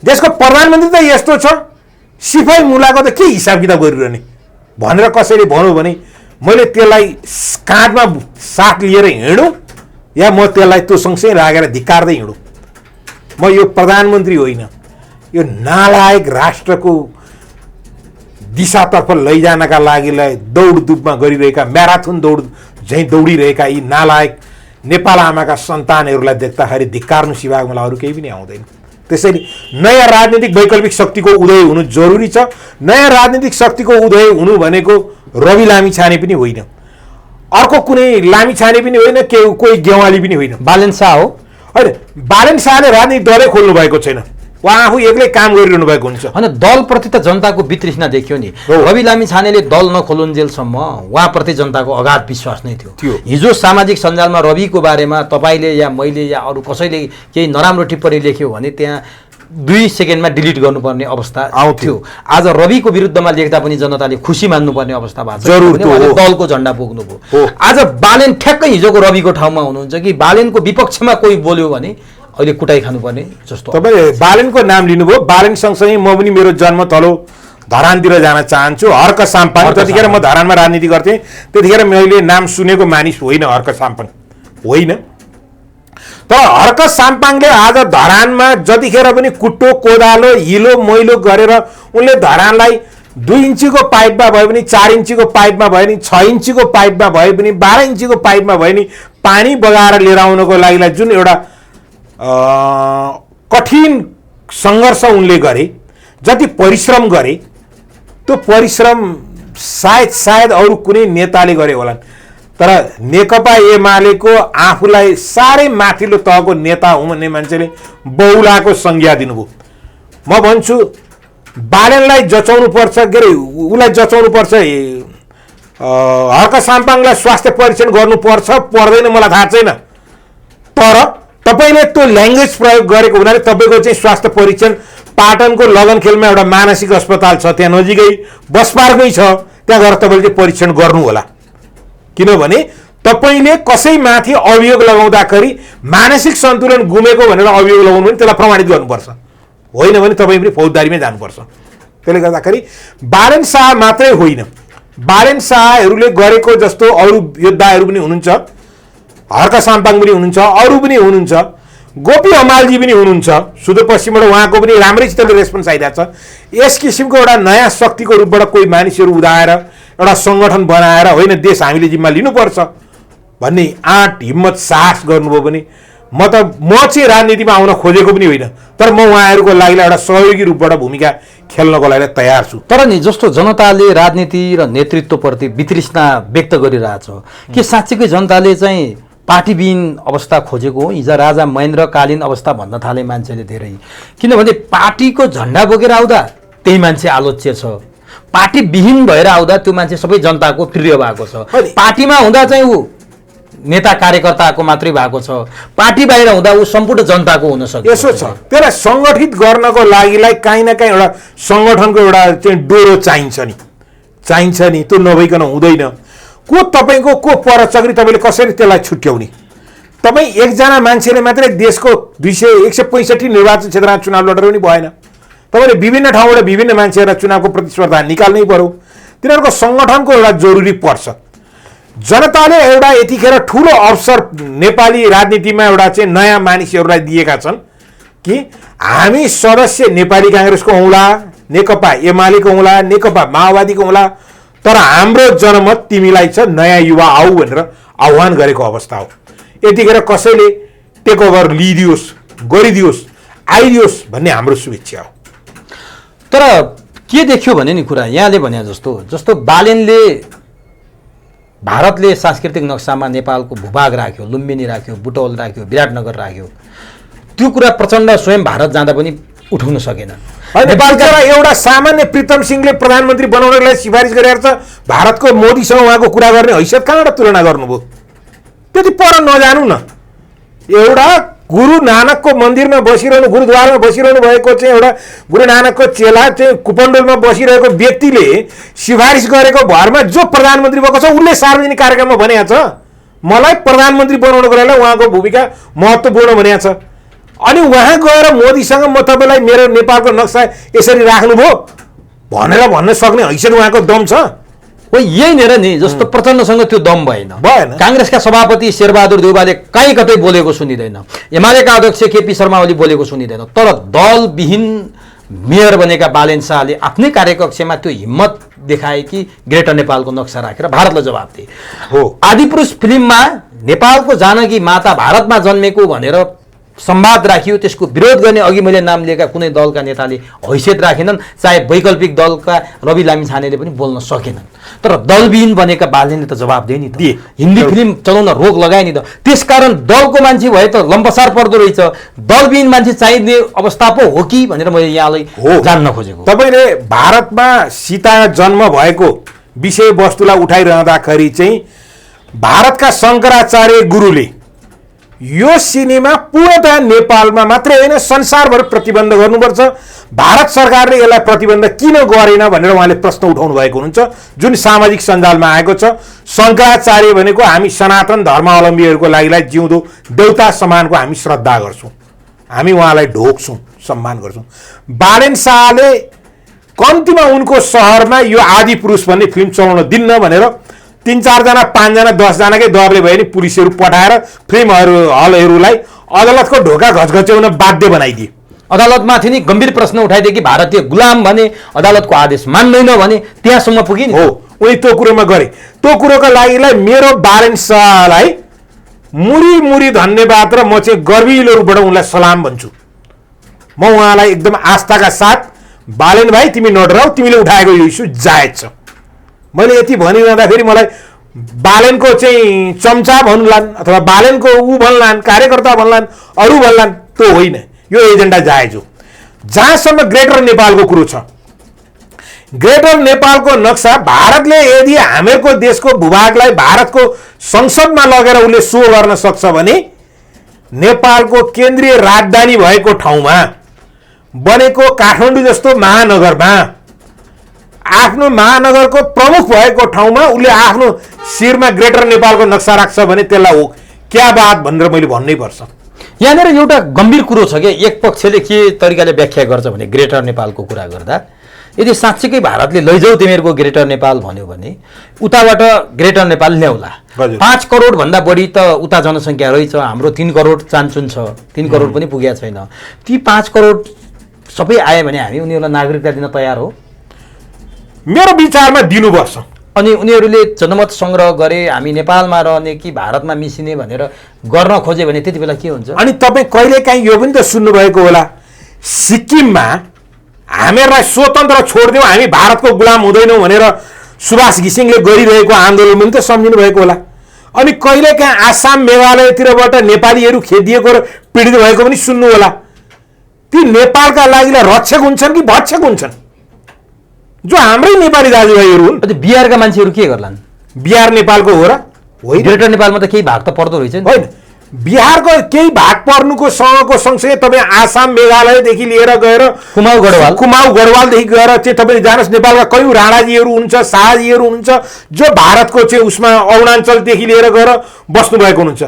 देशको प्रधानमन्त्री त यस्तो छ सिपाही मुलाको त के हिसाब किताब गरिरहने भनेर कसैले भन्यो भने मैले त्यसलाई काँधमा साथ लिएर हिँडौँ या म त्यसलाई त्यो सँगसँगै राखेर धिक्कार्दै हिँडौँ। म यो प्रधानमन्त्री होइन, यो नालायक राष्ट्रको दिशातर्फ लैजानका लागिलाई दौडधुपमा गरिरहेका म्याराथन दौड झैँ दौडिरहेका यी नालायक नेपाल आमाका सन्तानहरूलाई देख्दाखेरि धिक्कार्नु सिवाय मलाई अरू केही पनि आउँदैन। त्यसैले नयाँ राजनीतिक वैकल्पिक शक्तिको उदय हुनु जरुरी छ। नयाँ राजनीतिक शक्तिको उदय हुनु भनेको रवि लामिछाने पनि होइन, अर्को कुनै लामिछाने पनि होइन, कोही गेवाली पनि होइन, बालेन शाह हो। होइन, बालेन शाहले राजनीतिक दलै खोल्नु भएको छैन, उहाँ आफू एक्लै काम गरिरहनु भएको हुन्छ। होइन, दलप्रति त जनताको वितृष्णा देखियो नि। रवि लामिछानेले दल नखोलुन्जेलसम्म उहाँप्रति जनताको अगाध विश्वास नै थियो। हिजो सामाजिक सञ्जालमा रविको बारेमा तपाईँले या मैले या अरू कसैले केही नराम्रो टिप्पणी लेख्यो भने त्यहाँ 2 सेकेन्डमा डिलिट गर्नुपर्ने अवस्था आउँथ्यो। आज रविको विरुद्धमा लेख्दा पनि जनताले खुसी मान्नुपर्ने अवस्था भएको छ। दलको झन्डा बोक्नुभयो। आज बालेन ठ्याक्कै हिजोको रविको ठाउँमा हुनुहुन्छ कि बालेनको विपक्षमा कोही बोल्यो भने अहिले कुटाइ खानुपर्ने जस्तो। तपाईले बालेनको नाम लिनुभयो, बालेन सँगसँगै म पनि मेरो जन्म तलो धरानतिर जान चाहन्छु। हर्क साम्पाङ, त्यतिखेर म धरानमा राजनीति गर्थेँ, त्यतिखेर मैले नाम सुनेको मानिस होइन हर्क साम्पाङ होइन। तर हर्क साम्पाङले आज धरानमा जतिखेर पनि कुट्टो कोदालो हिलो मैलो गरेर उनले धरानलाई 2 इन्चीको पाइपमा भए पनि 4 इन्चीको पाइपमा भए पनि 6 इन्चीको पाइपमा भए पनि 12 इन्चीको पाइपमा भए पनि पानी बगाएर लिएर आउनको लागि जुन एउटा कठिन सङ्घर्ष उनले गरे, जति परिश्रम गरे, त्यो परिश्रम सायद अरू कुनै नेताले गरे होलान्। तर नेकपा एमालेको आफूलाई साह्रै माथिल्लो तहको नेता हुँ भन्ने मान्छेले बहुलाको संज्ञा दिनुभयो। म भन्छु बालेनलाई जचाउनु पर्छ, के अरे उसलाई जचाउनु पर्छ, हर्क साम्पाङलाई स्वास्थ्य परीक्षण गर्नुपर्छ पर्दैन मलाई थाहा छैन। तर तपाईँले त्यो ल्याङ्ग्वेज प्रयोग गरेको हुनाले तपाईँको चाहिँ स्वास्थ्य परीक्षण पाटनको लगनखेलमा एउटा मानसिक अस्पताल छ, त्यहाँ नजिकै बस पार्कै छ, त्यहाँ गएर तपाईँले चाहिँ परीक्षण गर्नु होला। किनभने तपाईँले कसैमाथि अभियोग लगाउँदाखेरि मानसिक सन्तुलन गुमेको भनेर अभियोग लगाउनु भने त्यसलाई प्रमाणित गर्नुपर्छ, होइन भने तपाईँ पनि फौजदारीमै जानुपर्छ। त्यसले गर्दाखेरि बालेन शाह मात्रै होइन, बालेन शाहहरूले गरेको जस्तो अरू योद्धाहरू पनि हुनुहुन्छ, हर्क साम्पाङ पनि हुनुहुन्छ, अरू पनि हुनुहुन्छ, गोपी हमालजी पनि हुनुहुन्छ सुदूरपश्चिमबाट, उहाँको पनि राम्रैसितले रेस्पोन्स आइरहेको छ। यस किसिमको एउटा नयाँ शक्तिको रूपबाट कोही मानिसहरू उदाएर एउटा सङ्गठन बनाएर होइन देश हामीले जिम्मा लिनुपर्छ भन्ने आँट हिम्मत साहस गर्नुभयो भने म चाहिँ राजनीतिमा आउन खोजेको पनि होइन, तर म उहाँहरूको लागि एउटा सहयोगी रूपबाट भूमिका खेल्नको लागि तयार छु। तर नि जस्तो जनताले राजनीति र नेतृत्वप्रति वितृष्णा व्यक्त गरिरहेछ के साँच्चीकै जनताले चाहिँ पार्टीविहीन अवस्था खोजेको हो? हिजो राजा महेन्द्रकालीन अवस्था भन्न थाले मान्छेले धेरै, किनभने पार्टीको झन्डा बोकेर आउँदा त्यही मान्छे आलोच्य छ, पार्टी विहीन भएर आउँदा त्यो मान्छे सबै जनताको प्रिय भएको छ, पार्टीमा हुँदा चाहिँ ऊ नेता कार्यकर्ताको मात्रै भएको छ, पार्टी बाहिर हुँदा ऊ सम्पूर्ण जनताको हुन सक्छ। यसो छ, त्यसलाई सङ्गठित गर्नको लागिलाई काहीँ न काहीँ एउटा सङ्गठनको एउटा चाहिँ डोरो चाहिन्छ नि, त्यो नभइकन हुँदैन। को तपाईँको को परचक्री तपाईँले कसरी त्यसलाई छुट्याउने? तपाईँ एकजना मान्छेले मात्रै देशको 165 निर्वाचन क्षेत्रमा चुनाव लडेर पनि भएन, तपाईँले विभिन्न ठाउँबाट विभिन्न मान्छेहरूलाई चुनावको प्रतिस्पर्धा निकाल्नै पर्यो। तिनीहरूको सङ्गठनको एउटा जरुरी पर्छ। जनताले एउटा यतिखेर ठुलो अवसर नेपाली राजनीतिमा एउटा चाहिँ नयाँ मानिसहरूलाई दिएका छन् कि हामी सदस्य नेपाली काङ्ग्रेसको हौँला, नेकपा एमालेको हौँला, नेकपा माओवादीको हौँला, तर हाम्रो जनमत तिमीलाई छ, नयाँ युवा आऊ भनेर आह्वान गरेको अवस्था हो। यतिखेर कसैले टेक ओभर लिइदियोस्, गरिदियोस्, आइदियोस् भन्ने हाम्रो शुभेच्छा हो। तर के देख्यो भने नि कुरा यहाँले भने जस्तो बालेनले भारतले सांस्कृतिक नक्सामा नेपालको भूभाग राख्यो, लुम्बिनी राख्यो, बुटौल राख्यो, विराटनगर राख्यो, त्यो कुरा प्रचण्ड स्वयं भारत जाँदा पनि उठाउन सकेन। नेपालका एउटा सामान्य प्रीतम सिंहले प्रधानमन्त्री बनाउनको लागि सिफारिस गरेर छ, भारतको मोदीसँग उहाँको कुरा गर्ने हैसियत कहाँबाट तुलना गर्नुभयो? त्यति पर नजानु न। एउटा गुरु नानकको मन्दिरमा बसिरहनु, गुरुद्वारमा बसिरहनु भएको चाहिँ एउटा गुरु नानकको चेला चाहिँ कुपण्डोलमा बसिरहेको व्यक्तिले सिफारिस गरेको भरमा जो प्रधानमन्त्री भएको छ उसले सार्वजनिक कार्यक्रममा भनेको छ मलाई प्रधानमन्त्री बनाउनको लागि उहाँको भूमिका महत्त्वपूर्ण भनेको छ। अनि उहाँ गएर मोदीसँग म तपाईँलाई मेरो नेपालको नक्सा यसरी राख्नुभयो भनेर भन्न सक्ने हैसियत उहाँको दम छ? हो यही नै र नि, जस्तो प्रचण्डसँग त्यो दम भएन। काङ्ग्रेसका सभापति शेरबहादुर देउवाले कहीँ कतै बोलेको सुनिँदैन, एमालेका अध्यक्ष केपी शर्मा ओली बोलेको सुनिँदैन, तर दलविहीन मेयर बनेका बालेन शाहले आफ्नै कार्यकक्षमा त्यो हिम्मत देखाए कि ग्रेटर नेपालको नक्सा राखेर भारतलाई जवाब दिए। हो आदिपुरुष फिल्ममा नेपालको जानकी माता भारतमा जन्मेको भनेर संवाद राखियो, त्यसको विरोध गर्ने अघि मैले नाम लिएका कुनै दलका नेताले हैसियत राखेनन्, चाहे वैकल्पिक दलका रवि लामिछानेले पनि बोल्न सकेनन्। तर दलविहीन बनेका बालेनले त जवाब दिए नि त, हिन्दी फिल्म चलाउन रोक लगाए नि त। त्यसकारण दलको मान्छे भए त लम्पसार पर्दो रहेछ, दलविहीन मान्छे चाहिने अवस्था पो हो कि भनेर मैले यहाँलाई जान्न खोजेको। तपाईँले भारतमा सीता जन्म भएको विषयवस्तुलाई उठाइरहँदाखेरि चाहिँ भारतका शङ्कराचार्य गुरुले यो सिनेमा पूर्णतया नेपालमा मात्रै होइन संसारभर प्रतिबन्ध गर्नुपर्छ, भारत सरकारले यसलाई प्रतिबन्ध किन गरेन भनेर उहाँले प्रश्न उठाउनु भएको हुनुहुन्छ, जुन सामाजिक सञ्जालमा आएको छ। शङ्कराचार्य भनेको हामी सनातन धर्मावलम्बीहरूको लागि जिउँदो देउता समानको हामी श्रद्धा गर्छौँ, हामी उहाँलाई ढोक्छौँ, सम्मान गर्छौँ। बालेन शाहले कम्तीमा उनको सहरमा यो आदिपुरुष भन्ने फिल्म चलाउन दिन्न भनेर 3-4 जना 5 जना 10 जनाकै दरले भयो नि पुलिसहरू पठाएर फिल्म हलहरूलाई अदालतको ढोका घचघच्याउन बाध्य बनाइदिए। अदालतमाथि नि गम्भीर प्रश्न उठाइदिए कि भारतीय गुलाम भने अदालतको आदेश मान्दैन भने, त्यहाँसम्म पुगे नि। हो उनी त्यो कुरोमा गरे। त्यो कुरोको लागि मेरो बालेन शाहलाई मुरी मुरी धन्यवाद र म चाहिँ गर्विलो रूपबाट उनलाई सलाम भन्छु। म उहाँलाई एकदम आस्थाका साथ बालेन भाइ तिमी नडराऊ, तिमीले उठाएको यो इस्यु जायज छ। मैले यति भनिरहँदाखेरि मलाई बालेनको चाहिँ चम्चा भन्लान् अथवा बालेनको ऊ भन्लान्, कार्यकर्ता भन्लान्, अरू भन्लान्, त्यो होइन, यो एजेन्डा जायज हो। जहाँसम्म ग्रेटर नेपालको कुरो छ, ग्रेटर नेपालको नक्सा भारतले यदि हामीहरूको देशको भूभागलाई भारतको संसदमा लगेर उसले सो गर्न सक्छ भने नेपालको केन्द्रीय राजधानी भएको ठाउँमा बनेको काठमाडौँ जस्तो महानगरमा आफ्नो महानगरको प्रमुख भएको ठाउँमा उसले आफ्नो शिरमा ग्रेटर नेपालको नक्सा राख्छ भने त्यसलाई हो क्या बात भनेर मैले भन्नै पर्छ। यहाँनिर एउटा गम्भीर कुरो छ कि एक पक्षले के तरिकाले व्याख्या गर्छ भने ग्रेटर नेपालको कुरा गर्दा यदि साँच्चीकै भारतले लैजाऊ तिमीहरूको ग्रेटर नेपाल भन्यो भने उताबाट ग्रेटर नेपाल ल्याउला। 5 करोड भन्दा बढी त उता जनसङ्ख्या रहेछ, हाम्रो 3 करोड चान्चुन छ, 3 करोड पनि पुगेको छैन। ती 5 करोड सबै आए भने हामी उनीहरूलाई नागरिकता दिन तयार हो? मेरो विचारमा दिनुपर्छ। अनि उनीहरूले जनमत सङ्ग्रह गरे हामी नेपालमा रहने कि भारतमा मिसिने भनेर गर्न खोजे भने त्यति बेला के हुन्छ? अनि तपाईँ कहिलेकाहीँ यो पनि त सुन्नुभएको होला, सिक्किममा हामीहरूलाई स्वतन्त्र छोडिदिउँ हामी भारतको गुलाम हुँदैनौँ भनेर सुभाष घिसिङले गरिरहेको आन्दोलन पनि त सम्झिनु भएको होला। अनि कहिलेकाहीँ आसाम मेघालयतिरबाट नेपालीहरू खेदिएको र पीडित भएको पनि सुन्नु होला। ती नेपालका लागि रक्षक हुन्छन् कि भक्षक हुन्छन्? जो हाम्रै नेपाली दाजुभाइहरू हुन्। बिहारका मान्छेहरू के गर्लान्? बिहार नेपालको हो र होइन? ग्रेटर नेपालमा त केही भाग त पर्दो रहेछ नि। होइन, बिहारको केही भाग पर्नुको सँगको सँगसँगै तपाईँ आसाम मेघालयदेखि लिएर गएर कुमाऊ गढवालदेखि गएर चाहिँ तपाईँले जानुहोस् नेपालका कयौँ राणाजीहरू हुनुहुन्छ, शाहजीहरू हुनुहुन्छ जो भारतको चाहिँ उसमा अरुणाञ्चलदेखि लिएर गएर बस्नुभएको हुनुहुन्छ।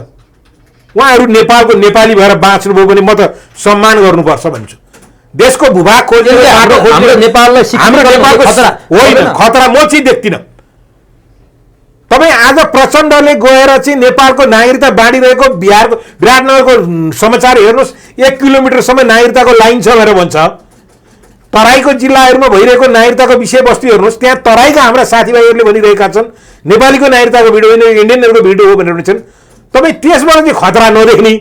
उहाँहरू नेपालको नेपाली भएर बाँच्नुभयो भने म त सम्मान गर्नुपर्छ भन्छु। देशको भूभाग खोजेर हाम्रो नेपाललाई होइन खतरा म चाहिँ देख्दिनँ। तपाईँ आज प्रचण्डले गएर चाहिँ नेपालको नागरिकता बाँडिरहेको बिहारको विराटनगरको समाचार हेर्नुहोस्, 1 किलोमिटरसम्म नागरिकताको लाइन छ भनेर भन्छ। तराईको जिल्लाहरूमा भइरहेको नागरिकताको विषयवस्तु हेर्नुहोस्, त्यहाँ तराईका हाम्रा साथीभाइहरूले भनिरहेका छन् नेपालीको नागरिकताको भिडियो होइन इन्डियनहरूको भिडियो हो भनेर भन्छन्। तपाईँ त्यसबाट चाहिँ खतरा नदेख्ने,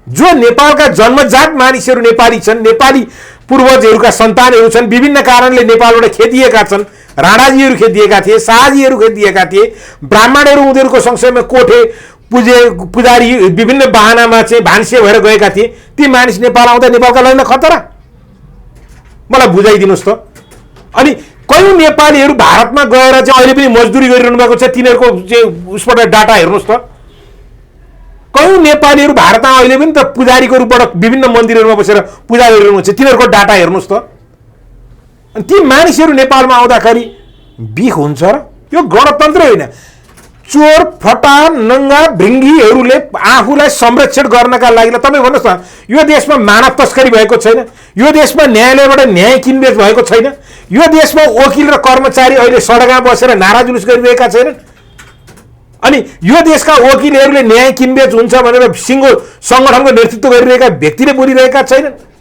जो नेपालका जन्मजात मानिसहरू नेपाली छन्, नेपाली पूर्वजहरूका सन्तानहरू छन्, विभिन्न कारणले नेपालबाट खेदिएका छन्, राणाजीहरू खेदिएका थिए, शाहजीहरू खेदिएका थिए, ब्राह्मणहरू उनीहरूको सँगसँगै कोठे पुजारी विभिन्न बाहनामा चाहिँ भान्से भएर गएका थिए। ती मानिस नेपाल आउँदा नेपालका लागि खतरा? मलाई बुझाइदिनुहोस् त। अनि कयौँ नेपालीहरू भारतमा गएर चाहिँ अहिले पनि मजदुरी गरिरहनु भएको छ, तिनीहरूको चाहिँ उसबाट डाटा हेर्नुहोस् त। कयौँ नेपालीहरू भारतमा अहिले पनि त पुजारीको रूपबाट विभिन्न मन्दिरहरूमा बसेर पूजा गरिरहनुहुन्छ, तिनीहरूको डाटा हेर्नुहोस् त। अनि ती मानिसहरू नेपालमा आउँदाखेरि बिख हुन्छ र? यो गणतन्त्र होइन। चोर फटा नङ्गा भृङ्गीहरूले आफूलाई संरक्षण गर्नका लागि तपाईँ भन्नुहोस् न, यो देशमा मानव तस्करी भएको छैन, यो देशमा न्यायालयबाट न्याय किनबेच भएको छैन, यो देशमा वकिल र कर्मचारी अहिले सडकमा बसेर नारा जुलुस गरिरहेका छैनन्। अनि यो देशका वकिलहरूले न्याय किनबेच हुन्छ भनेर सिङ्गो सङ्गठनको नेतृत्व गरिरहेका व्यक्तिले बोलिरहेका छैनन्।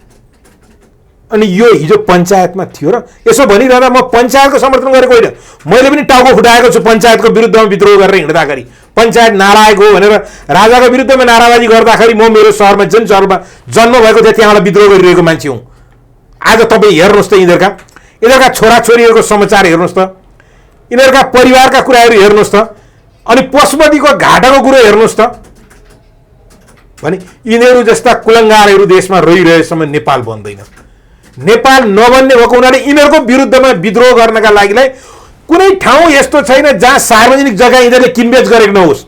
अनि यो हिजो पञ्चायतमा थियो र यसो भनिरहँदा म पञ्चायतको समर्थन गरेको होइन, मैले पनि टाउको फुटाएको छु पञ्चायतको विरुद्धमा विद्रोह गरेर हिँड्दाखेरि। पञ्चायत नालायक हो भनेर राजाको विरुद्धमा नाराबाजी गर्दाखेरि म मेरो सहरमा जुन सहरमा जन्म भएको थियो त्यहाँबाट विद्रोह गरिरहेको मान्छे हुँ। आज तपाईँ हेर्नुहोस् त यिनीहरूका छोराछोरीहरूको समाचार हेर्नुहोस् त, यिनीहरूका परिवारका कुराहरू हेर्नुहोस् त, अनि पशुपतिको घाटाको कुरो हेर्नुहोस् त। भने यिनीहरू जस्ता कुलङ्गारहरू देशमा रहिरहेसम्म नेपाल बन्दैन। नेपाल नबन्ने भएको हुनाले यिनीहरूको विरुद्धमा विद्रोह गर्नका लागिलाई कुनै ठाउँ यस्तो छैन जहाँ सार्वजनिक जग्गा यिनीहरूले किनबेच गरेको नहोस्,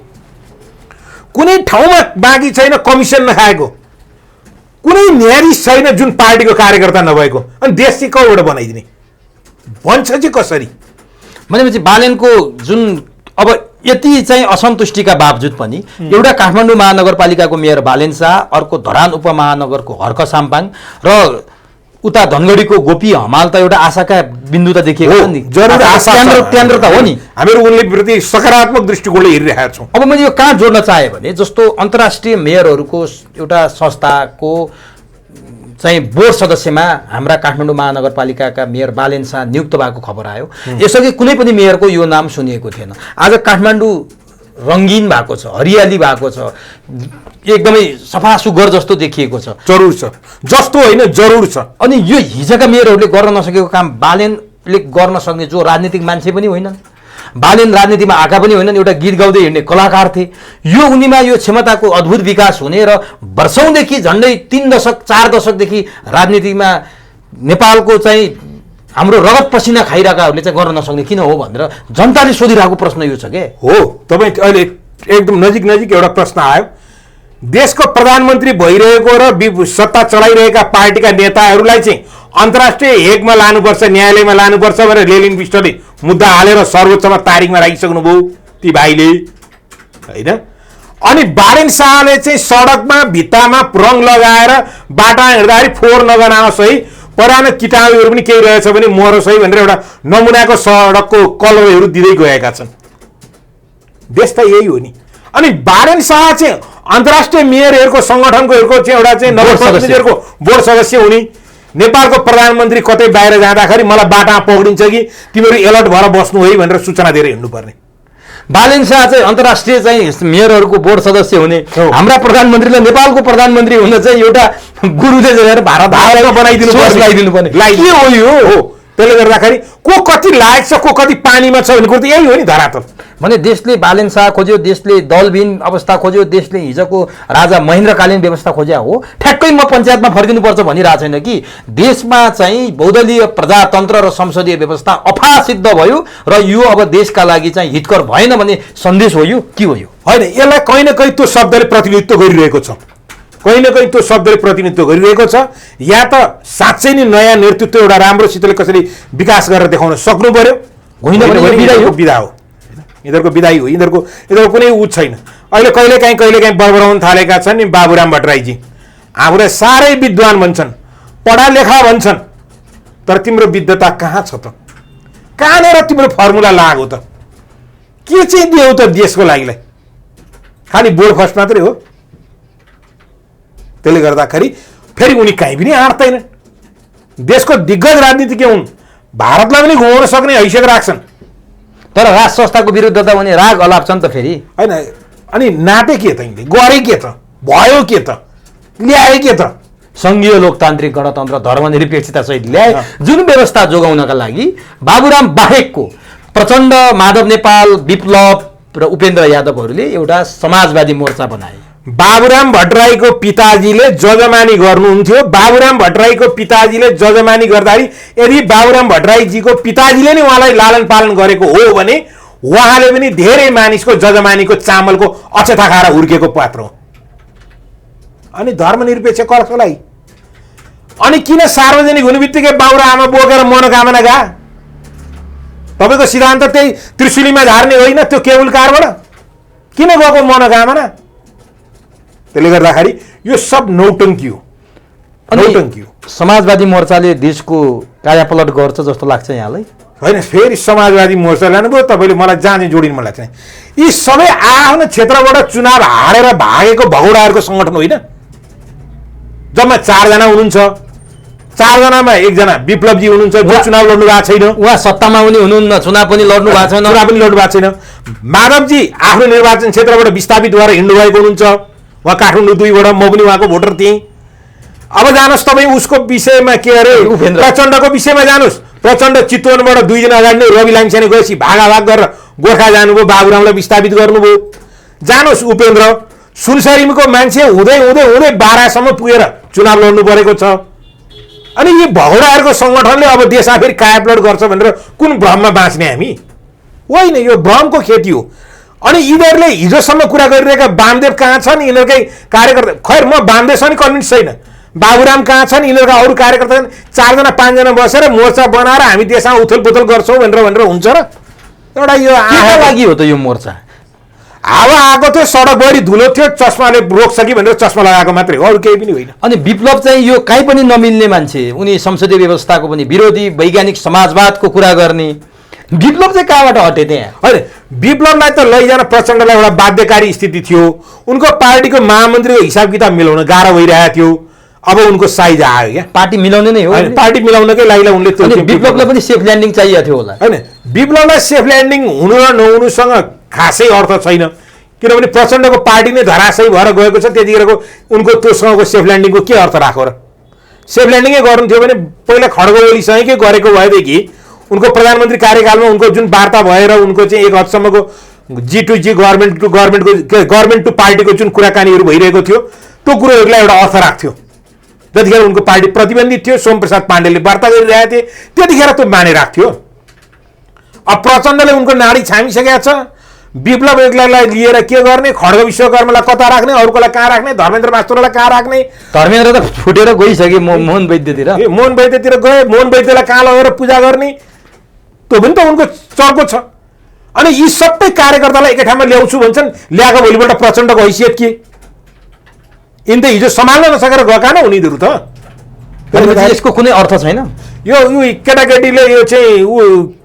कुनै ठाउँमा बाँकी छैन कमिसन नखाएको, कुनै न्यायाधीश छैन जुन पार्टीको कार्यकर्ता नभएको। अनि देश चाहिँ कहाँबाट बनाइदिने, बन्छ चाहिँ कसरी? भनेपछि बालेनको जुन अब यति चाहिँ असन्तुष्टिका बावजुद पनि एउटा काठमाडौँ महानगरपालिकाको मेयर बालेन शाह, अर्को धरान उपमहानगरको हर्क साम्पाङ र उता धनगढीको गोपी हमाल त एउटा आशाका बिन्दु त देखिएको छ नि। जरुर आशा केन्द्र त हो नि। हामीहरू उनले प्रति सकारात्मक दृष्टिकोणले हेरिरहेका छौँ। अब मैले यो कहाँ जोड्न चाहेँ भने जस्तो अन्तर्राष्ट्रिय मेयरहरूको एउटा संस्थाको चाहिँ बोर्ड सदस्यमा हाम्रा काठमाडौँ महानगरपालिकाका मेयर बालेन शाह नियुक्त भएको खबर आयो। यसअघि कुनै पनि मेयरको यो नाम सुनिएको थिएन। आज काठमाडौँ रङ्गीन भएको छ, हरियाली भएको छ, एकदमै सफा सुग्घर जस्तो देखिएको छ। जरुर छ, जस्तो होइन जरुर छ। अनि यो हिजोका मेयरहरूले गर्न नसकेको काम बालेनले गर्न सक्ने जो राजनीतिक मान्छे पनि होइनन्, बालेन राजनीतिमा आएका पनि होइनन्, एउटा गीत गाउँदै हिँड्ने कलाकार थिए। यो उनीमा यो क्षमताको अद्भुत विकास हुने र वर्षौँदेखि झन्डै 3 दशक 4 दशकदेखि राजनीतिमा नेपालको चाहिँ हाम्रो रगत पसिना खाइरहेकाहरूले चाहिँ गर्न नसक्ने किन हो भनेर जनताले सोधिरहेको प्रश्न यो छ के हो। तपाईँ अहिले एकदम नजिक एउटा प्रश्न आयो। देशको प्रधानमन्त्री भइरहेको र सत्ता चलाइरहेका पार्टीका नेताहरूलाई चाहिँ अन्तर्राष्ट्रिय हेगमा लानुपर्छ, न्यायालयमा लानुपर्छ भनेर लेलिन विष्टले मुद्दा हालेर सर्वोच्चमा तारिखमा राखिसक्नुभयो ती भाइले, होइन? अनि बालेन शाहले चाहिँ सडकमा भित्तामा रङ लगाएर बाटा हिँड्दाखेरि फोहोर नगनाओस् है, पुरानो किटाणुहरू पनि केही रहेछ भने मरोस् है भनेर एउटा नमुनाको सडकको कलरहरू दिँदै गएका छन्। देश त यही हो नि। अनि बालेन शाह चाहिँ अन्तर्राष्ट्रिय मेयरहरूको सङ्गठनको चाहिँ एउटा चाहिँ नगरप्रतिनिधिहरूको बोर्ड सदस्य हुने, नेपालको प्रधानमन्त्री कतै बाहिर जाँदाखेरि मलाई बाटामा पक्रिन्छ कि तिमीहरू एलर्ट भएर बस्नु है भनेर सूचना दिएर हिँड्नुपर्ने। बालेन शाह चाहिँ अन्तर्राष्ट्रिय चाहिँ मेयरहरूको बोर्ड सदस्य हुने, हाम्रा प्रधानमन्त्रीले नेपालको प्रधानमन्त्री हुन चाहिँ एउटा गुरुले चाहिँ भारतमा बनाइदिनु पर्ने के हो यो? त्यसले गर्दाखेरि को कति लायक छ, को कति पानीमा छ भन्ने कुरो त यही हो नि धरातल। भने देशले बालेन शाह खोज्यो, देशले दलविहीन अवस्था खोज्यो, देशले हिजोको राजा महेन्द्रकालीन व्यवस्था खोज्या हो। ठ्याक्कै म पञ्चायतमा फर्किनुपर्छ भनिरहेको छैन कि देशमा चाहिँ बहुदलीय प्रजातन्त्र र संसदीय व्यवस्था अफा सिद्ध भयो र यो अब देशका लागि चाहिँ हितकर भएन भन्ने सन्देश हो यो के हो यो? होइन, यसलाई कहीँ न कहीँ त्यो शब्दले प्रतिनिधित्व गरिरहेको छ, कहीँ न कहीँ त्यो शब्दले प्रतिनिधित्व गरिरहेको छ। या त साँच्चै नै नयाँ नेतृत्व एउटा राम्रोसितले कसरी विकास गरेर देखाउन सक्नु पर्यो, होइन भने विधा हो, यिनीहरूको विदाई हो। यिनीहरूको कुनै उ छैन। अहिले कहिलेकाहीँ बरबराउन थालेका छन् नि बाबुराम भट्टराईजी। आफूलाई साह्रै विद्वान भन्छन्, पढा लेखा भन्छन्, तर तिम्रो विद्वता कहाँ छ त? कहाँनिर तिम्रो फर्मुला लाग्यो त? के चाहिँ दियौ त देशको लागिलाई? खालि बोर्ड फर्स्ट मात्रै हो। त्यसले गर्दाखेरि फेरि उनी कहीँ पनि आँट्दैनन्। देशको दिग्गज राजनीतिज्ञ हुन्, भारतलाई पनि घुमाउन सक्ने हैसियत राख्छन्, तर राज संस्थाको विरुद्ध त भने राग अलाप्छन् त फेरि, होइन? अनि नाटे के त, यिनले गरे के त, भयो के त, ल्याए के त? सङ्घीय लोकतान्त्रिक गणतन्त्र धर्मनिरपेक्षता सहित ल्याए जुन व्यवस्था जोगाउनका लागि बाबुराम बाहेकको प्रचण्ड, माधव नेपाल, विप्लव र उपेन्द्र यादवहरूले एउटा समाजवादी मोर्चा बनाए। बाबुराम भट्टराईको पिताजीले जजमानी गर्नुहुन्थ्यो। बाबुराम भट्टराईको पिताजीले जजमानी गर्दाखेरि यदि बाबुराम भट्टराईजीको पिताजीले नै उहाँलाई लालन पालन गरेको हो भने उहाँले पनि धेरै मानिसको जजमानीको चामलको अक्षता खाएर हुर्केको पात्र हो। अनि धर्मनिरपेक्ष कसको लागि? अनि किन सार्वजनिक हुने बित्तिकै बाबुरा आमा बोकेर मनोकामना गा? तपाईँको सिद्धान्त त्यही त्रिशुलीमा झार्ने होइन, त्यो केबुल कारबाट किन गएको मनोकामना? त्यसले गर्दाखेरि यो सब नौटङ्की हो, नौटङ्की हो। समाजवादी मोर्चाले देशको कायापलट गर्छ जस्तो लाग्छ यहाँलाई? होइन, फेरि समाजवादी मोर्चा लानुभयो तपाईँले, मलाई जहाँ चाहिँ जोडिनु मन लाग्छ। यी सबै आफ्नो क्षेत्रबाट चुनाव हारेर भागेको भगौडाहरूको सङ्गठन होइन। जम्मा 4 जना हुनुहुन्छ, 4 जनामा 1 जना विप्लवजी हुनुहुन्छ जो चुनाव लड्नु भएको छैन। उहाँ सत्तामा पनि हुनुहुन्न, चुनाव पनि लड्नु भएको छैन। चुनाव पनि लड्नु भएको छैन। माधवजी आफ्नो निर्वाचन क्षेत्रबाट विस्थापित भएर हिँड्नु भएको हुनुहुन्छ, उहाँ काठमाडौँ 2बाट, म पनि उहाँको भोटर थिएँ। अब जानुहोस् तपाईँ उसको विषयमा, के अरे प्रचण्डको विषयमा जानुहोस्। प्रचण्ड चितवनबाट 2 दिन अगाडि नै रवि लामिछाने गएपछि भागाभाग गरेर गोर्खा जानुभयो, बाबुरामलाई विस्थापित गर्नुभयो। जानुहोस् उपेन्द्र सुनसरीको मान्छे हुँदै हुँदै हुँदै 12 पुगेर चुनाव लड्नु परेको छ। अनि यी भगौडाहरूको सङ्गठनले अब देशमा फेरि कायापलट गर्छ भनेर कुन भ्रममा बाँच्ने हामी? होइन, यो भ्रमको खेती हो। अनि यिनीहरूले हिजोसम्म कुरा गरिरहेका वामदेव कहाँ छन्? यिनीहरूकै कार्यकर्ता, खैर म वामदेवसँग नि कन्भिन्स छैन। बाबुराम कहाँ छन्? यिनीहरूका अरू कार्यकर्ता 4 जना 5 जना बसेर मोर्चा बनाएर हामी देशमा उथलपुथल गर्छौँ भनेर हुन्छ र? एउटा यो लागि हो त यो मोर्चा? हावा आएको थियो, सडक बढी धुलो थियो, चस्माले रोक्छ कि भनेर चस्मा लगाएको मात्रै हो, अरू केही पनि होइन। अनि विप्लव चाहिँ यो काहीँ पनि नमिल्ने मान्छे, उनी संसदीय व्यवस्थाको पनि विरोधी, वैज्ञानिक समाजवादको कुरा गर्ने, विप्लव चाहिँ कहाँबाट हटे त्यहाँ? होइन, विप्लवलाई त लैजान प्रचण्डलाई एउटा बाध्यकारी स्थिति थियो। उनको पार्टीको महामन्त्रीको हिसाब किताब मिलाउन गाह्रो भइरहेको थियो। अब उनको साइज आयो क्या, पार्टी मिलाउने नै हो। पार्टी मिलाउनकै लागि उनले विप्लवलाई पनि सेफ ल्यान्डिङ चाहिएको थियो होला। होइन, विप्लवलाई सेफ ल्यान्डिङ हुनु र नहुनुसँग खासै अर्थ छैन, किनभने प्रचण्डको पार्टी नै धराशयी भएर गएको छ। त्यतिखेरको उनको त्योसँगको सेफ ल्यान्डिङको के अर्थ राख्यो र? सेफ ल्यान्डिङै गर्नु थियो भने पहिला खड्ग ओलीसँगै गरेको भएदेखि उनको प्रधानमन्त्री कार्यकालमा उनको जुन वार्ता भएर उनको चाहिँ एक हदसम्मको G2G गभर्मेन्ट टु गभर्मेन्टको, गभर्मेन्ट टु पार्टीको जुन कुराकानीहरू भइरहेको थियो, त्यो कुरोहरूलाई एउटा अर्थ राख्थ्यो। जतिखेर उनको पार्टी प्रतिबन्धित थियो, सोमप्रसाद पाण्डेले वार्ता गरिरहेका थिए, त्यतिखेर त्यो मानिरहेको थियो। अब प्रचण्डले उनको नाडी छामिसकेका छ। विप्लव एक्लैलाई लिएर के गर्ने? खड्ग विश्वकर्मालाई कता राख्ने, अरूकोलाई कहाँ राख्ने, धर्मेन्द्र मास्टरलाई कहाँ राख्ने? धर्मेन्द्र त फुटेर गइसके मोहन वैद्यतिर। मोहन वैद्यतिर गए, मोहन वैद्यलाई कहाँ लगेर पूजा गर्ने? त्यो पनि त उनको चर्को छ। अनि यी सबै कार्यकर्तालाई एकै ठाउँमा ल्याउँछु भन्छन्, ल्याएको भोलिपल्ट प्रचण्डको हैसियत के? यिनी त हिजो सम्हाल्न नसकेर गएका न उनीहरू त। यसको कुनै अर्थ छैन। यो केटाकेटीले यो चाहिँ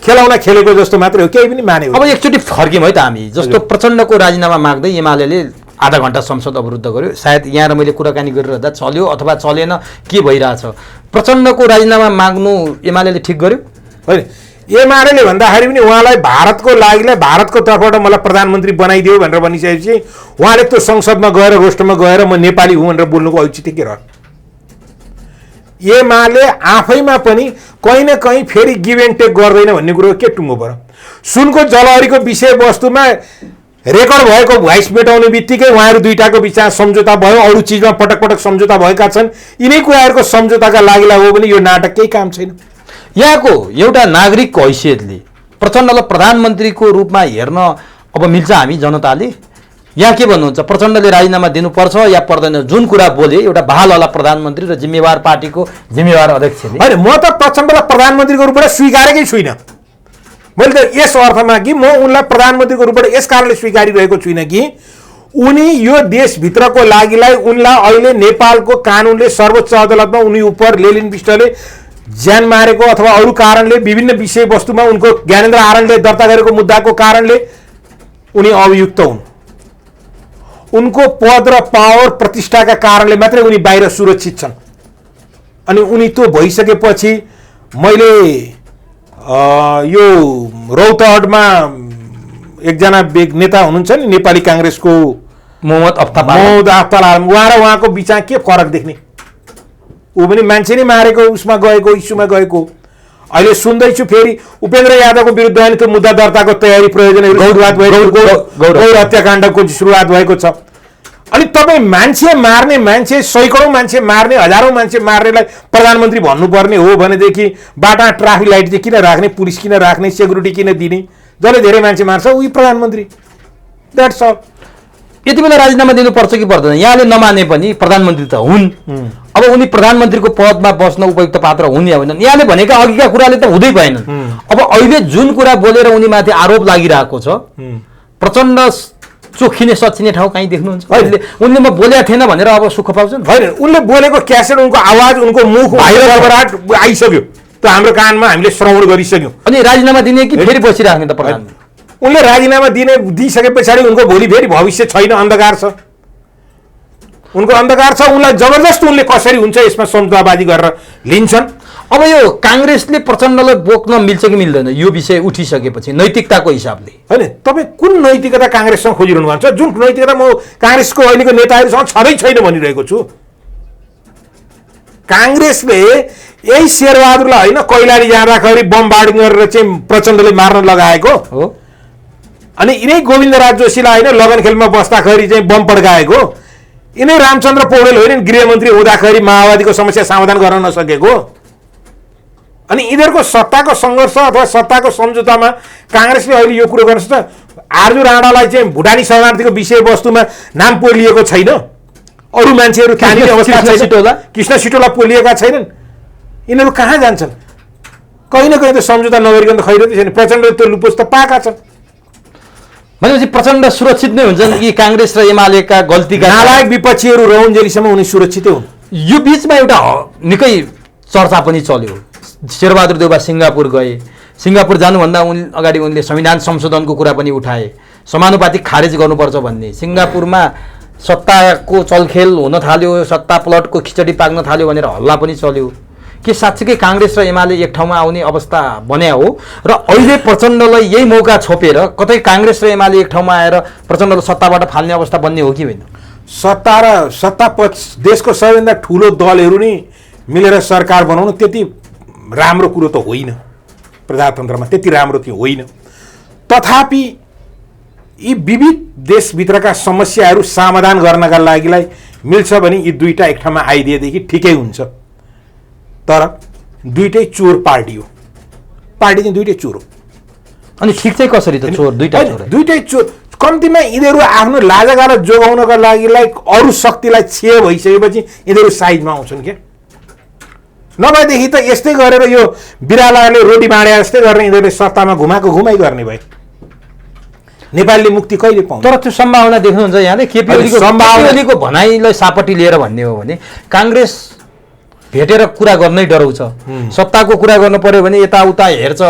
खेलाउन खेलेको जस्तो मात्रै हो, केही पनि माने हो। अब एकचोटि फर्क्यौँ है त हामी। जस्तो प्रचण्डको राजीनामा माग्दै एमाले आधा घन्टा संसद अवरुद्ध गर्यो। सायद यहाँ र मैले कुराकानी गरिरहँदा चल्यो अथवा चलेन, के भइरहेछ? प्रचण्डको राजीनामा माग्नु एमाले ठिक गर्यो? होइन, एमाले भन्दाखेरि पनि उहाँलाई भारतको लागि, भारतको तर्फबाट मलाई प्रधानमन्त्री बनाइदियो भनेर भनिसकेपछि उहाँले त्यो संसदमा गएर, रोस्टरमा गएर म नेपाली हुँ भनेर बोल्नुको औचित्य के रह्यो? एमाले आफैमा पनि कहीँ न कहीँ फेरि गिभ एन्ड टेक गर्दैन भन्ने कुरो के टुङ्गो पर्यो? सुनको जलहरीको विषयवस्तुमा रेकर्ड भएको भोइस मेटाउने बित्तिकै उहाँहरू दुईटाको बिचमा सम्झौता भयो, अरू चिजमा पटक पटक सम्झौता भएका छन्। यिनै कुराहरूको सम्झौताका लागि हो भने यो नाटक केही काम छैन। यहाँको एउटा नागरिकको हैसियतले प्रचण्डलाई प्रधानमन्त्रीको रूपमा हेर्न अब मिल्छ हामी जनताले? यहाँ के भन्नुहुन्छ? प्रचण्डले राजीनामा दिनुपर्छ या पर्दैन? जुन कुरा बोले एउटा बहालवाला प्रधानमन्त्री र जिम्मेवार पार्टीको जिम्मेवार अध्यक्षले। होइन, म त प्रचण्डलाई प्रधानमन्त्रीको रूपबाट स्वीकारेकै छुइनँ। मैले त यस अर्थमा कि म उनलाई प्रधानमन्त्रीको रूपबाट यस कारणले स्वीकारिरहेको छुइनँ कि उनी यो देशभित्रको लागिलाई उनलाई अहिले नेपालको कानुनले सर्वोच्च अदालतमा उनी उप लेलिन विष्टले ज्यान मारेको अथवा अरू कारणले विभिन्न विषयवस्तुमा उनको ज्ञानेन्द्र आरनले दर्ता गरेको मुद्दाको कारणले उनी अभियुक्त हुन्। उनको पद र पावर प्रतिष्ठाका कारणले मात्रै उनी बाहिर सुरक्षित छन्। अनि उनी त्यो भइसकेपछि मैले यो रौतहटमा एकजना नेता हुनुहुन्छ नि नेपाली काङ्ग्रेसको मोहम्मद अफ्ताब आलम, उहाँ र उहाँको बिचमा के फरक देख्ने? ऊ पनि मान्छे नै मारेको उसमा गएको, इस्युमा गएको। अहिले सुन्दैछु फेरि उपेन्द्र यादवको विरुद्धमा त्यो मुद्दा दर्ताको तयारी प्रयोजनहरू गौर हत्याकाण्डको सुरुवात भएको छ। अनि तपाईँ मान्छे मार्ने, मान्छे सैकडौँ मान्छे मार्ने, हजारौँ मान्छे मार्नेलाई प्रधानमन्त्री भन्नुपर्ने हो भनेदेखि बाटा ट्राफिक लाइट चाहिँ किन राख्ने, पुलिस किन राख्ने, सेक्युरिटी किन दिने? जसले धेरै मान्छे मार्छ उही प्रधानमन्त्री। That's all. यति बेला राजीनामा दिनुपर्छ कि पर्दैन? यहाँले नमाने पनि प्रधानमन्त्री त हुन्। अब उनी प्रधानमन्त्रीको पदमा बस्न उपयुक्त पात्र हुन् या होइनन्? यहाँले भनेका अघिका कुराले त हुँदै भएनन्। अब अहिले जुन कुरा बोलेर उनीमाथि आरोप लागिरहेको छ, प्रचण्ड चोखिने सचिने ठाउँ कहीँ देख्नुहुन्छ उनले म बोलेको थिएन भनेर अब सुख पाउँछन् होइन उनले बोलेको क्यासेट उनको आवाज उनको मुख भाइरल आइसक्यो त्यो हाम्रो कानमा हामीले श्रवण गरिसक्यौँ अनि राजीनामा दिने कि फेरि बसिराख्ने त प्रधानमन्त्री उनले राजीनामा दिइसके पछाडि उनको भोलि फेरि भविष्य छैन अन्धकार छ उनको अन्धकार छ उनलाई जबरजस्त उनले कसरी हुन्छ यसमा सम्झौताबाजी गरेर लिन्छन् अब यो काङ्ग्रेसले प्रचण्डलाई बोक्न मिल्छ कि मिल्दैन यो विषय उठिसकेपछि नैतिकताको हिसाबले होइन तपाईँ कुन नैतिकता काङ्ग्रेससँग खोजिरहनु भएको छ जुन नैतिकता म काङ्ग्रेसको अहिलेको नेताहरूसँग छँदै छैन भनिरहेको छु काङ्ग्रेसले यही शेरबहादुरलाई होइन कैलाली जाँदाखेरि बमबार्डिङ गरेर चाहिँ प्रचण्डले मार्न लगाएको हो अनि यिनै गोविन्दराज जोशीलाई होइन लगन खेलमा बस्दाखेरि चाहिँ बम पड्काएको यिनै रामचन्द्र पौडेल होइन गृहमन्त्री हुँदाखेरि माओवादीको समस्या समाधान गर्न नसकेको अनि यिनीहरूको सत्ताको सङ्घर्ष अथवा सत्ताको सम्झौतामा काङ्ग्रेसले अहिले यो कुरो गर्न सक्छ आर्जु राणालाई चाहिँ भुटानी शरणार्थीको विषयवस्तुमा नाम पोलिएको छैन अरू मान्छेहरू त्यहाँनिर अवस्था छैन कृष्ण सिटोला पोलिएका छैनन् यिनीहरू कहाँ जान्छन् कहीँ न कहीँ त सम्झौता नगरिकन त खैरो छैन प्रचण्डले त्यो लुपोस त पाएका छन् भनेपछि प्रचण्ड सुरक्षित नै हुन्छन् कि काङ्ग्रेस र एमालेका गल्तीका नालायक विपक्षीहरू रहन्जेलीसम्म उनी सुरक्षितै हुन् यो बिचमा एउटा निकै चर्चा पनि चल्यो शेरबहादुर देउबा सिङ्गापुर गए सिङ्गापुर जानुभन्दा अगाडि उनले संविधान संशोधनको कुरा पनि उठाए समानुपातिक खारेज गर्नुपर्छ भन्ने सिङ्गापुरमा सत्ताको चलखेल हुन थाल्यो सत्ता प्लटको खिचडी पाक्न थाल्यो भनेर हल्ला पनि चल्यो के साँच्चीकै काङ्ग्रेस र एमाले एक ठाउँमा आउने अवस्था बन्या हो र अहिले प्रचण्डलाई यही मौका छोपेर कतै काङ्ग्रेस र एमाले एक ठाउँमा आएर प्रचण्डलाई सत्ताबाट फाल्ने अवस्था बन्ने हो कि होइन सत्ता र देशको सबैभन्दा ठुलो दलहरू नि मिलेर सरकार बनाउनु त्यति राम्रो कुरो त होइन प्रजातन्त्रमा त्यति राम्रो चाहिँ होइन तथापि यी विविध देशभित्रका समस्याहरू समाधान गर्नका लागिलाई मिल्छ भने यी दुईटा एक ठाउँमा आइदिएदेखि ठिकै हुन्छ तर दुईटै चोर पार्टी हो पार्टी चाहिँ दुईटै चोर हो अनि ठिक चाहिँ कसरी त चोर दुईटै चोर कम्तीमा यिनीहरू आफ्नो लाजागाला जोगाउनका लागिलाई अरू शक्तिलाई छेउ भइसकेपछि यिनीहरू साइजमा आउँछन् क्या नभएदेखि त यस्तै गरेर यो बिरालाले रोटी बाँडे जस्तै गरेर यिनीहरूले सत्तामा घुमाइ गर्ने भए नेपालले मुक्ति कहिले पाउँछ तर त्यो सम्भावना देख्नुहुन्छ यहाँले केपीओलीको भनाइलाई सापट्टि लिएर भन्ने हो भने काङ्ग्रेस भेटेर कुरा गर्नै डराउँछ सत्ताको कुरा गर्नु पर्यो भने यताउता हेर्छ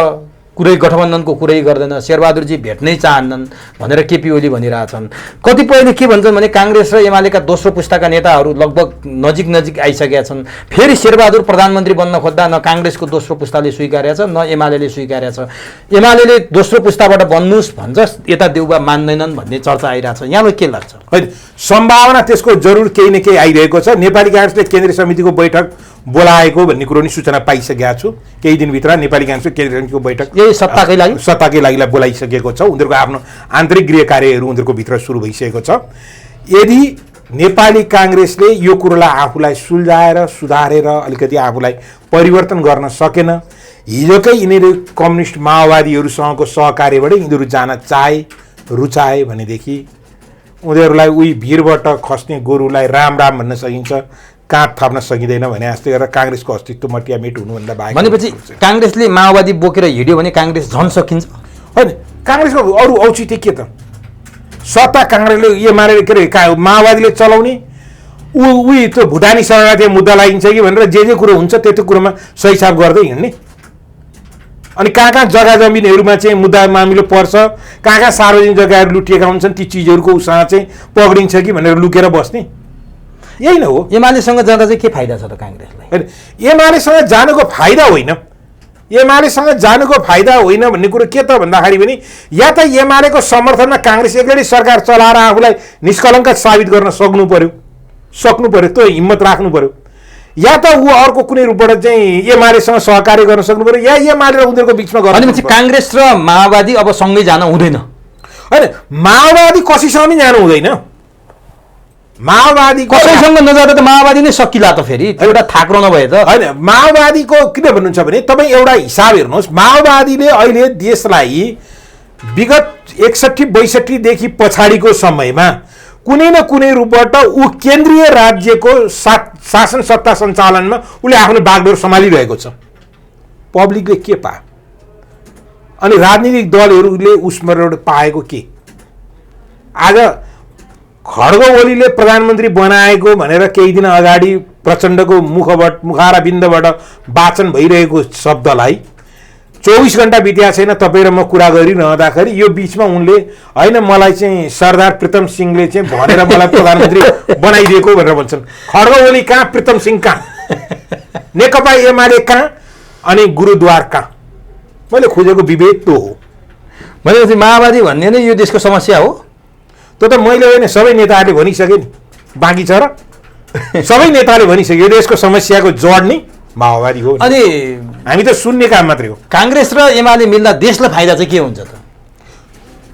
कुरै गठबन्धनको कुरै गर्दैन शेरबहादुरजी भेट्नै चाहन्नन् भनेर केपी ओली भनिरहेछन् कतिपयले के भन्छन् भने काङ्ग्रेस र एमालेका दोस्रो पुस्ताका नेताहरू लगभग नजिक आइसकेका छन् फेरि शेरबहादुर प्रधानमन्त्री बन्न खोज्दा न काङ्ग्रेसको दोस्रो पुस्ताले स्वीकारेको छ न एमाले स्वीकारेको छ एमाले दोस्रो पुस्ताबाट बन्नुस् भन्छ यता देउबा मान्दैनन् भन्ने चर्चा आइरहेछ यहाँलाई के लाग्छ होइन सम्भावना त्यसको जरुर केही न केही आइरहेको छ नेपाली काङ्ग्रेसले केन्द्रीय समितिको बैठक बोलाएको भन्ने कुरो नि सूचना पाइसकेका छु केही दिनभित्र नेपाली काङ्ग्रेसको केन्द्रीय समितिको बैठक यही सत्ताकै लागि बोलाइसकेको छ उनीहरूको आफ्नो आन्तरिक गृह कार्यहरू उनीहरूको भित्र सुरु भइसकेको छ यदि नेपाली काङ्ग्रेसले यो कुरोलाई आफूलाई सुल्झाएर सुधारेर अलिकति आफूलाई परिवर्तन गर्न सकेन हिजोकै यिनीहरू कम्युनिस्ट माओवादीहरूसँगको सहकार्यबाट यिनीहरू जान रुचाए भनेदेखि उनीहरूलाई उही भिरबाट खस्ने गोरुलाई राम भन्न सकिन्छ काँध थप्न सकिँदैन भने जस्तै गरेर काङ्ग्रेसको अस्तित्व मटियामेट हुनुभन्दा बाहेक भनेपछि काङ्ग्रेसले माओवादी बोकेर हिँड्यो भने काङ्ग्रेस झन् सकिन्छ होइन काङ्ग्रेसको अरू औचित्य के त सत्ता काङ्ग्रेसले एमाले के अरे माओवादीले चलाउने उही त्यो भुटानी शरणार्थी मुद्दा लागिन्छ कि भनेर जे कुरो हुन्छ त्यति कुरोमा सही साफ गर्दै हिँड्ने अनि कहाँ जग्गा जमिनहरूमा चाहिँ मुद्दा मामिलो पर्छ कहाँ सार्वजनिक जग्गाहरू लुटिएका हुन्छन् ती चिजहरूको उसँग चाहिँ पक्रिन्छ कि भनेर लुकेर बस्ने यही न हो एमालेसँग जाँदा चाहिँ के फाइदा छ त काङ्ग्रेसलाई एमालेसँग जानुको फाइदा होइन भन्ने कुरो के त भन्दाखेरि पनि या त एमालेको समर्थनमा काङ्ग्रेस एक्लै सरकार चलाएर आफूलाई निष्कलङ्क साबित गर्न सक्नु पर्यो त्यो हिम्मत राख्नु पर्यो या त ऊ अर्को कुनै रूपबाट चाहिँ एमालेसँग सहकार्य गर्न सक्नु पर्यो या एमाले र उनीहरूको बिचमा भनेपछि काङ्ग्रेस र माओवादी अब सँगै जान हुँदैन होइन माओवादी कसैसँग पनि जानु हुँदैन माओवादी कसैसँग नजाँदा त माओवादी नै सकिला त फेरि एउटा थाक्रो नभए त होइन माओवादीको किन भन्नुहुन्छ भने तपाईँ एउटा हिसाब हेर्नुहोस् माओवादीले अहिले देशलाई विगत 61-62देखि पछाडिको समयमा कुनै न कुनै रूपबाट ऊ केन्द्रीय राज्यको शासन सत्ता सञ्चालनमा उसले आफ्नो बागडोर सम्हालिरहेको छ पब्लिकले के पायो अनि राजनीतिक दलहरूले उसबाट पाएको के आज खड्ग ओलीले प्रधानमन्त्री बनाएको भनेर केही दिन अगाडि प्रचण्डको मुखारविन्दबाट वाचन भइरहेको शब्दलाई 24 घण्टा बित्या छैन तपाईँ र म कुरा गरिरहँदाखेरि यो बिचमा उनले होइन मलाई चाहिँ सरदार प्रीतम सिंहले चाहिँ भनेर मलाई प्रधानमन्त्री बनाइदिएको भनेर भन्छन्। खड्ग ओली कहाँ, प्रीतम सिंह कहाँ, नेकपा एमाले कहाँ अनि गुरुद्वार कहाँ? मैले खोजेको विभेद त्यो हो। भनेपछि माओवादी भन्ने नै यो देशको समस्या हो? त्यो त मैले होइन, सबै नेताहरूले भनिसके नि, बाँकी छ र? सबै नेताले भनिसके यो देशको समस्याको जड नै माओवादी हो। अनि हामी त सुन्ने काम मात्रै हो। काङ्ग्रेस र एमाले मिल्दा देशलाई फाइदा चाहिँ के हुन्छ त?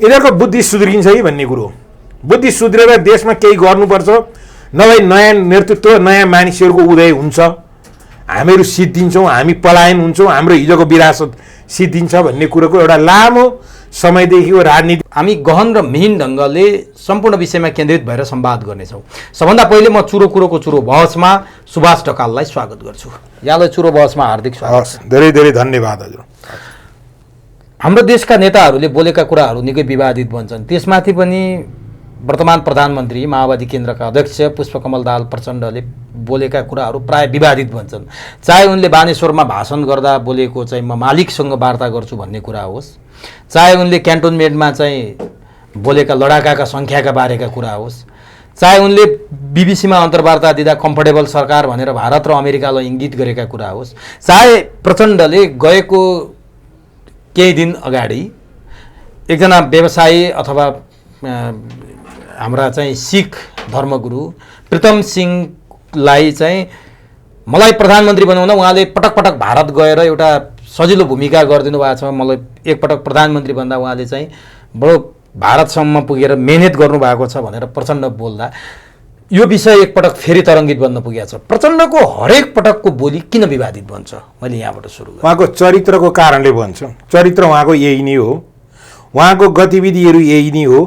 यिनीहरूको बुद्धि सुध्रिन्छ है भन्ने कुरो हो। बुद्धि सुध्रेर देशमा केही गर्नुपर्छ, नभए नयाँ नेतृत्व, नयाँ मानिसहरूको उदय हुन्छ, हामीहरू सिद्धिन्छौँ, हामी पलायन हुन्छौँ, हाम्रो हिजोको विरासत सिद्धिन्छ भन्ने कुरोको एउटा लामो समयदेखिको राजनीति। हामी गहन र मिहिन ढङ्गले सम्पूर्ण विषयमा केन्द्रित भएर संवाद गर्नेछौँ। सबभन्दा पहिले म चुरो कुरोको चुरो बहसमा सुभाष ढकाललाई स्वागत गर्छु। यहाँलाई चुरो बहसमा हार्दिक स्वागत। धेरै धेरै धन्यवाद हजुर। हाम्रो देशका नेताहरूले बोलेका कुराहरू निकै विवादित बन्छन्। त्यसमाथि पनि वर्तमान प्रधानमन्त्री माओवादी केन्द्रका अध्यक्ष पुष्पकमल दाहाल प्रचण्डले बोलेका कुराहरू प्राय विवादित बन्छन्। चाहे उनले बानेश्वरमा भाषण गर्दा बोलेको चाहिँ म मालिकसँग वार्ता गर्छु भन्ने कुरा होस्, चाहे उनले क्यान्टोनमेन्टमा चाहिँ बोलेका लडाकाका सङ्ख्याका बारेका कुरा होस्, चाहे उनले बीबीसीमा अन्तर्वार्ता दिँदा कम्फर्टेबल सरकार भनेर भारत र अमेरिकालाई इङ्गित गरेका कुरा होस्, चाहे प्रचण्डले गएको केही दिन अगाडि एकजना व्यवसायी अथवा हाम्रा चाहिँ सिख धर्मगुरु प्रीतम सिंहलाई चाहिँ मलाई प्रधानमन्त्री बनाउन उहाँले पटक पटक भारत गएर एउटा सजिलो भूमिका गरिदिनु भएको छ, मलाई एकपटक प्रधानमन्त्री भन्दा उहाँले चाहिँ बडो भारतसम्म पुगेर मेहनत गर्नुभएको छ भनेर प्रचण्ड बोल्दा यो विषय एकपटक फेरि तरङ्गित बन्न पुगेको छ। प्रचण्डको हरेक पटकको बोली किन विवादित बन्छ? मैले यहाँबाट सुरु गरेँ। उहाँको चरित्रको कारणले भन्छ। चरित्र उहाँको यही नै हो, उहाँको गतिविधिहरू यही नै हो,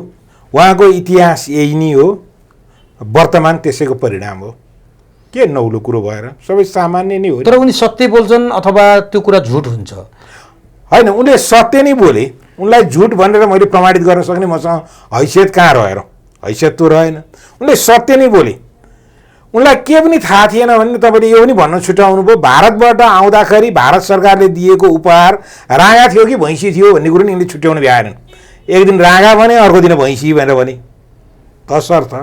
उहाँको इतिहास यही नै हो, वर्तमान त्यसैको परिणाम हो। के नौलो कुरो भएर सबै सामान्य नै हो। तर उनी सत्य बोल्छन् अथवा त्यो कुरा झुट हुन्छ? होइन, उनले सत्य नै बोले। उनलाई झुट भनेर मैले प्रमाणित गर्न सक्ने मसँग हैसियत कहाँ रहेर? हैसियत त रहेन। उनले सत्य नै बोले। उनलाई के पनि थाहा थिएन भने तपाईँले यो पनि भन्न छुट्याउनु भयो, भारतबाट आउँदाखेरि भारत सरकारले दिएको उपहार राँगा थियो कि भैँसी थियो भन्ने कुरो नि यिनले छुट्याउनु भ्याएनन्। एक दिन राँगा भने, अर्को दिन भैँसी भनेर भने। तसर्थ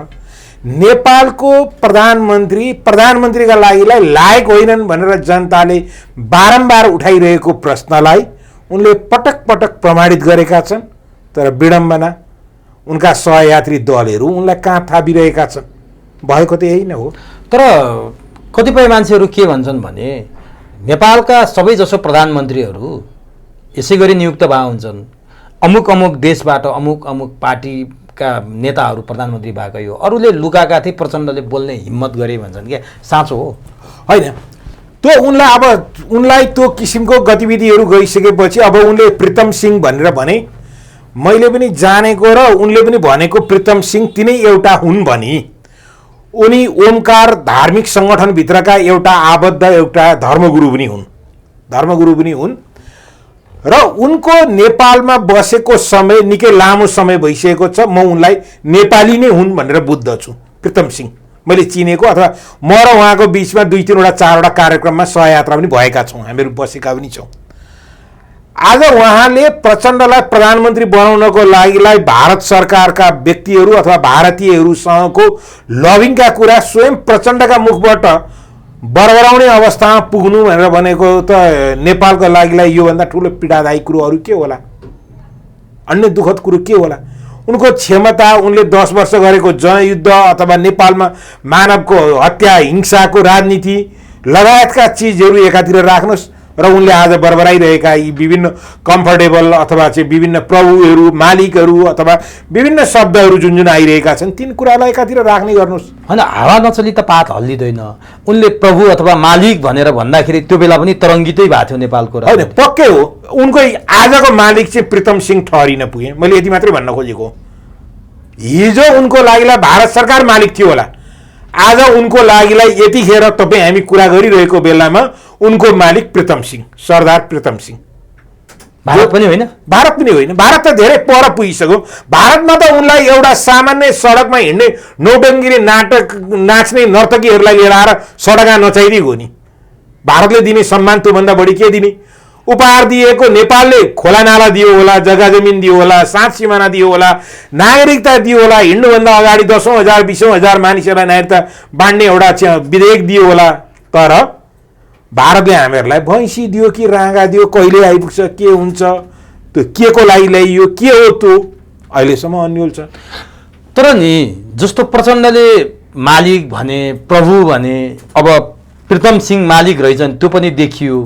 नेपालको प्रधानमन्त्रीका लागिलाई लायक होइनन् भनेर जनताले बारम्बार उठाइरहेको प्रश्नलाई उनले पटक पटक प्रमाणित गरेका छन्। तर विडम्बना उनका सहयात्री दलहरू उनलाई कहाँ थापिरहेका छन्। भएको त यही नै हो। तर कतिपय मान्छेहरू के भन्छन् भने नेपालका सबैजसो प्रधानमन्त्रीहरू यसै गरी नियुक्त भए हुन्छन्, अमुक अमुक देशबाट अमुक अमुक पार्टीका नेताहरू प्रधानमन्त्री भएको यो, अरूले लुकाएका थिए, प्रचण्डले बोल्ने हिम्मत गरे भन्छन्। क्या साँचो हो? होइन, त्यो उनलाई त्यो किसिमको गतिविधिहरू गइसकेपछि अब उनले प्रीतम सिंह भनेर भने, मैले पनि जानेको र उनले पनि भनेको प्रीतम सिंह तिनै एउटा हुन् भनी। उनी ओमकार धार्मिक सङ्गठनभित्रका एउटा आबद्ध एउटा धर्मगुरु पनि हुन् र उनको नेपालमा बसेको समय निकै लामो समय भइसकेको छ। म उनलाई नेपाली नै हुन् भनेर बुझ्दछु। प्रीतम सिंह मैले चिनेको, अथवा म र उहाँको बिचमा 2-3वटा 4वटा कार्यक्रममा सहयात्रा पनि भएका छौँ, हामीहरू बसेका पनि छौँ। आज उहाँले प्रचण्डलाई प्रधानमन्त्री बनाउनको लागिलाई भारत सरकारका व्यक्तिहरू अथवा भारतीयहरूसँगको लबिङका कुरा स्वयं प्रचण्डका मुखबाट बरबराउने अवस्थामा पुग्नु भनेर भनेको त नेपालको लागिलाई योभन्दा ठुलो पीडादायी कुरोहरू के होला? अन्य दुःखद कुरो के होला? उनको क्षमता, उनले 10 वर्ष गरेको जनयुद्ध अथवा नेपालमा मानवको हत्या, हिंसाको राजनीति लगायतका चिजहरू एकातिर राख्नुहोस् र उनले आज बरबराइरहेका यी विभिन्न कम्फर्टेबल अथवा चाहिँ विभिन्न प्रभुहरू, मालिकहरू अथवा विभिन्न शब्दहरू जुन आइरहेका छन् तिन कुरालाई एकातिर राख्ने गर्नुहोस्। होइन, हावा नचली त पात हल्लिँदैन। उनले प्रभु अथवा मालिक भनेर भन्दाखेरि त्यो बेला पनि तरङ्गितै भएको थियो नेपालको। होइन, पक्कै हो। उनको आजको मालिक चाहिँ प्रीतम सिंह ठहरिन पुगे। मैले यति मात्रै भन्न खोजेको। हिजो उनको लागिलाई भारत सरकार मालिक थियो होला, आज उनको लागिलाई यतिखेर तपाईँ हामी कुरा गरिरहेको बेलामा उनको मालिक प्रीतम सिंह, सरदार प्रीतम सिंह। भारत पनि होइन, भारत पनि होइन। भारत त धेरै पर पुगिसक्यो। भारतमा त उनलाई एउटा सामान्य सडकमा हिँड्ने नौटङ्कीले नाच्ने नर्तकीहरूलाई लिएर आएर सडकमा नचाइदिएको हो नि। भारतले दिने सम्मान त्योभन्दा बढी के दिने? उपहार दिएको नेपालले खोला नाला दियो होला, जग्गा जमिन दियो होला, सात सिमाना दियो होला, नागरिकता दियो होला, हिँड्नुभन्दा अगाडि 10,000 20,000 मानिसहरूलाई नागरिकता बाँड्ने एउटा विधेयक दियो होला। तर भारतले हामीहरूलाई भैँसी दियो कि राँगा दियो, कहिले आइपुग्छ, के हुन्छ, त्यो के को लागि ल्याइयो, के हो त्यो अहिलेसम्म अन्यल छ। तर नि जस्तो प्रचण्डले मालिक भने, प्रभु भने, अब प्रीतम सिंह मालिक रहेछन् त्यो पनि देखियो।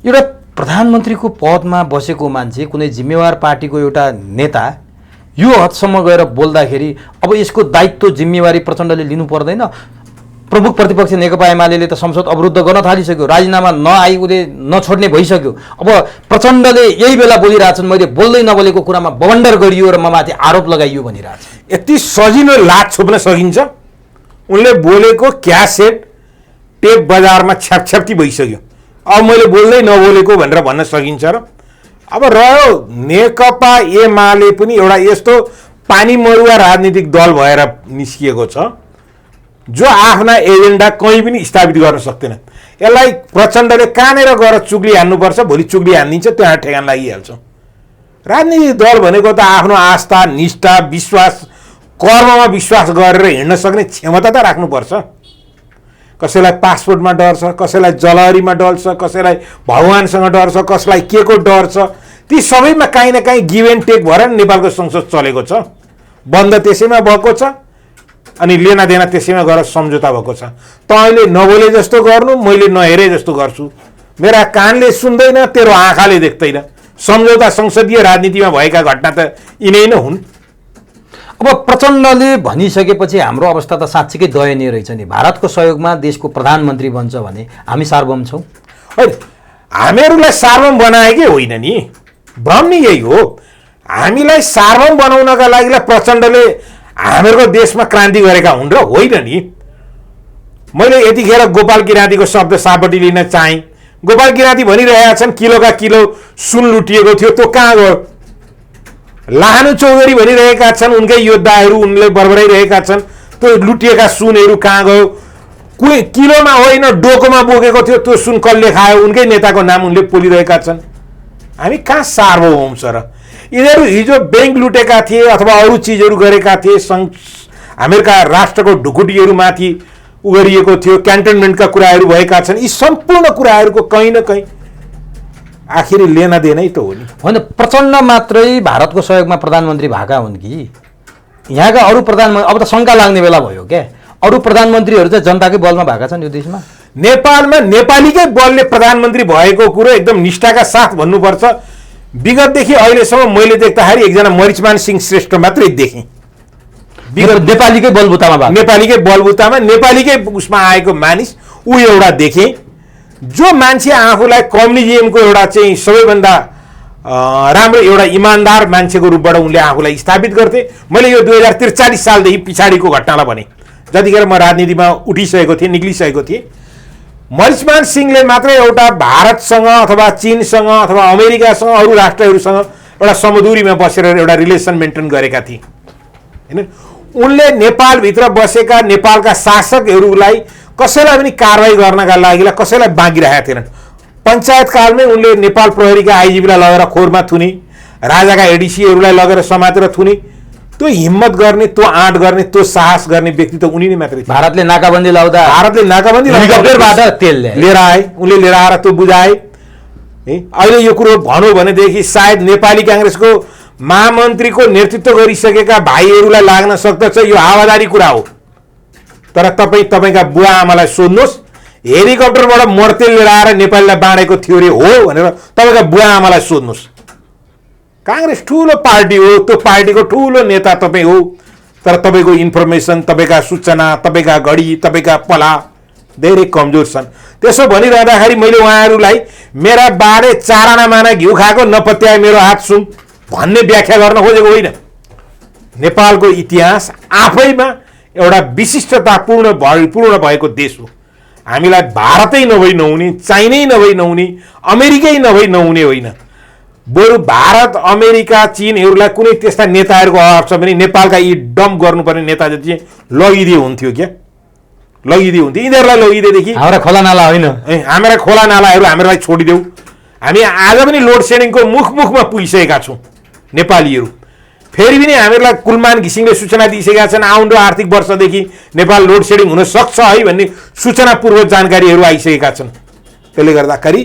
एउटा प्रधानमन्त्रीको पदमा बसेको मान्छे, कुनै जिम्मेवार पार्टीको एउटा नेता यो हदसम्म गएर बोल्दाखेरि अब यसको दायित्व जिम्मेवारी प्रचण्डले लिनु पर्दैन? प्रमुख प्रतिपक्ष नेकपा एमाले त संसद अवरुद्ध गर्न थालिसक्यो, राजीनामा नआई उसले नछोड्ने भइसक्यो। अब प्रचण्डले यही बेला बोलिरहेछन् मैले बोल्दै नबोलेको कुरामा बवन्डर गरियो र ममाथि आरोप लगाइयो भनिरहेछ। यति सजिलो लात छोप्न सकिन्छ? उनले बोलेको क्यासेट टेप बजारमा छ्यापछ्याप्ती भइसक्यो, अब मैले बोल्दै नबोलेको भनेर भन्न सकिन्छ र? अब रह्यो नेकपा एमाले पनि एउटा यस्तो पानी मरुवा राजनीतिक दल भएर निस्किएको छ जो आफ्ना एजेन्डा कहीँ पनि स्थापित गर्न सक्दैन। यसलाई प्रचण्डले कहाँनिर गएर चुग्ली हान्नुपर्छ, भोलि चुग्ली हानिदिन्छ, त्यहाँ ठेगान लागिहाल्छ। राजनीतिक दल भनेको त आफ्नो आस्था, निष्ठा, विश्वास, कर्ममा विश्वास गरेर हिँड्न सक्ने क्षमता त राख्नुपर्छ। कसैलाई पासपोर्टमा डर छ, कसैलाई जलहरीमा डर छ, कसैलाई भगवान्सँग डर छ, कसैलाई के को डर छ। ती सबैमा काहीँ न काहीँ गिभ एन्ड टेक भएर नेपालको संसद चलेको छ। बन्द त्यसैमा भएको छ अनि लेना देना त्यसैमा गएर सम्झौता भएको छ। तैँले नबोले जस्तो गर्नु, मैले नहेरे जस्तो गर्छु। मेरा कानले सुन्दैन, तेरो आँखाले देख्दैन। सम्झौता संसदीय राजनीतिमा भएका घटना त यिनै नै हुन्। अब प्रचण्डले भनिसकेपछि हाम्रो अवस्था त साँच्चीकै दयनीय रहेछ नि। भारतको सहयोगमा देशको प्रधानमन्त्री बन्छ भने हामी सार्वभौम छौँ? होइन, हामीहरूलाई सार्वभौम बनाएकै होइन नि, भ्रम नि यही हो। हामीलाई सार्वभौम बनाउनका लागि प्रचण्डले हामीहरूको देशमा क्रान्ति गरेका हुन् र होइन नि। मैले यतिखेर गोपाल किराँतीको शब्द सापटी लिन चाहेँ। गोपाल किराँती भनिरहेका छन् किलोका किलो सुन लुटिएको थियो, त्यो कहाँ गयो? लाहानु चौधरी भनिरहेका छन् उनकै योद्धाहरू उनले बरबराइरहेका छन्, त्यो लुटिएका सुनहरू कहाँ गयो? कोही किलोमा होइन डोकोमा बोकेको थियो, त्यो सुन कसले खायो? उनकै नेताको नाम उनले पोलिरहेका छन्। हामी कहाँ सार्वभौम छ र? यिनीहरू हिजो ब्याङ्क लुटेका थिए अथवा अरू चिजहरू गरेका थिए, अमेरिका राष्ट्रको ढुकुटीहरूमाथि गरिएको थियो, क्यान्टनमेन्टका कुराहरू भएका छन्। यी सम्पूर्ण कुराहरूको कहीँ न कहीँ आखिरी लेना देनै त हो नि। होइन, प्रचण्ड मात्रै भारतको सहयोगमा प्रधानमन्त्री भएका हुन् कि यहाँका अरू प्रधानमन्त्री? अब त शङ्का लाग्ने बेला भयो क्या। अरू प्रधानमन्त्रीहरू चाहिँ जनताकै बलमा भएका छन् यो देशमा। नेपालमा नेपालीकै बलले प्रधानमन्त्री भएको कुरो एकदम निष्ठाका साथ भन्नुपर्छ। विगतदेखि अहिलेसम्म मैले देख्दाखेरि एकजना मरिचमान सिंह श्रेष्ठ मात्रै देखेँ। नेपालीकै बलबुतामा नेपालीकै उसमा आएको मानिस ऊ एउटा देखेँ, जो मान्छे आफूलाई कम्युनिजमको एउटा चाहिँ सबैभन्दा राम्रो एउटा इमान्दार मान्छेको रूपबाट उनले आफूलाई स्थापित गर्थे। मैले यो 2043 सालदेखि पछाडिको घटनालाई भने, जतिखेर म राजनीतिमा उठिसकेको थिएँ, निक्लिसकेको थिएँ, मरिचमान सिंहले मात्र एउटा भारतसँग अथवा चीनसँग अथवा अमेरिकासँग अरू राष्ट्रहरूसँग एउटा समदूरीमा बसेर एउटा रिलेसन मेन्टेन गरेका थिए हैन। उनले नेपालभित्र बसेका नेपालका शासकहरूलाई कसैलाई पनि कारवाही गर्नका लागि कसैलाई बाँकी राखेका थिएनन्। पञ्चायतकालमै उनले नेपाल प्रहरीका आइजिपीलाई लगेर खोरमा थुने, राजाका एडिसीहरूलाई लगेर समातेर थुने। त्यो हिम्मत गर्ने, त्यो आँट गर्ने, त्यो साहस गर्ने व्यक्ति त उनी नै मात्रै थिए। भारतले नाकाबन्दी लाउँदा हेलिकप्टरबाट तेल लिएर आए, उनले लिएर आएर त्यो बुझाए। अहिले यो कुरो भनौँ भनेदेखि सायद नेपाली काङ्ग्रेसको महामन्त्रीको नेतृत्व गरिसकेका भाइहरूलाई लाग्न सक्दछ यो हावादारी कुरा हो। तर तपाईँका बुवा आमालाई सोध्नुहोस्, हेलिकप्टरबाट मर्तेल लिएर आएर नेपालीलाई बाँडेको थियो रे हो भनेर तपाईँका बुवा आमालाई सोध्नुहोस्। काङ्ग्रेस ठुलो पार्टी हो, त्यो पार्टीको ठुलो नेता तपाईँ हो, तर तपाईँको इन्फर्मेसन, तपाईँका सूचना, तपाईँका घडी, तपाईँका पला धेरै कमजोर छन्। त्यसो भनिरहँदाखेरि मैले उहाँहरूलाई मेरा बाँडे 4 आना माना घिउ खाएको नपत्याए मेरो हात सुन भन्ने व्याख्या गर्न खोजेको होइन। नेपालको इतिहास आफैमा एउटा विशिष्टतापूर्ण भएको देश हो। हामीलाई भारतै नभई नहुने, चाइनै नभई नहुने, अमेरिकै नभई नहुने होइन। बरु भारत अमेरिका चीनहरूलाई कुनै त्यस्ता नेताहरूको अभाव छ भने नेपालका यी डम्प गर्नुपर्ने नेता जति लगिदिए हुन्थ्यो क्या, लगिदिए हुन्थ्यो। यिनीहरूलाई लगिदिएदेखि हाम्रा खोला नाला होइन, हाम्रा खोला नालाहरू हामीलाई छोडिदेऊ। हामी आज पनि लोड सेडिङको मुखमा पुगिसकेका छौँ नेपालीहरू। फेरि पनि हामीहरूलाई कुलमान घिसिङले सूचना दिइसकेका छन् आउँदो आर्थिक वर्षदेखि नेपाल लोड सेडिङ हुन सक्छ है भन्ने सूचनापूर्व जानकारीहरू आइसकेका छन्। त्यसले गर्दाखेरि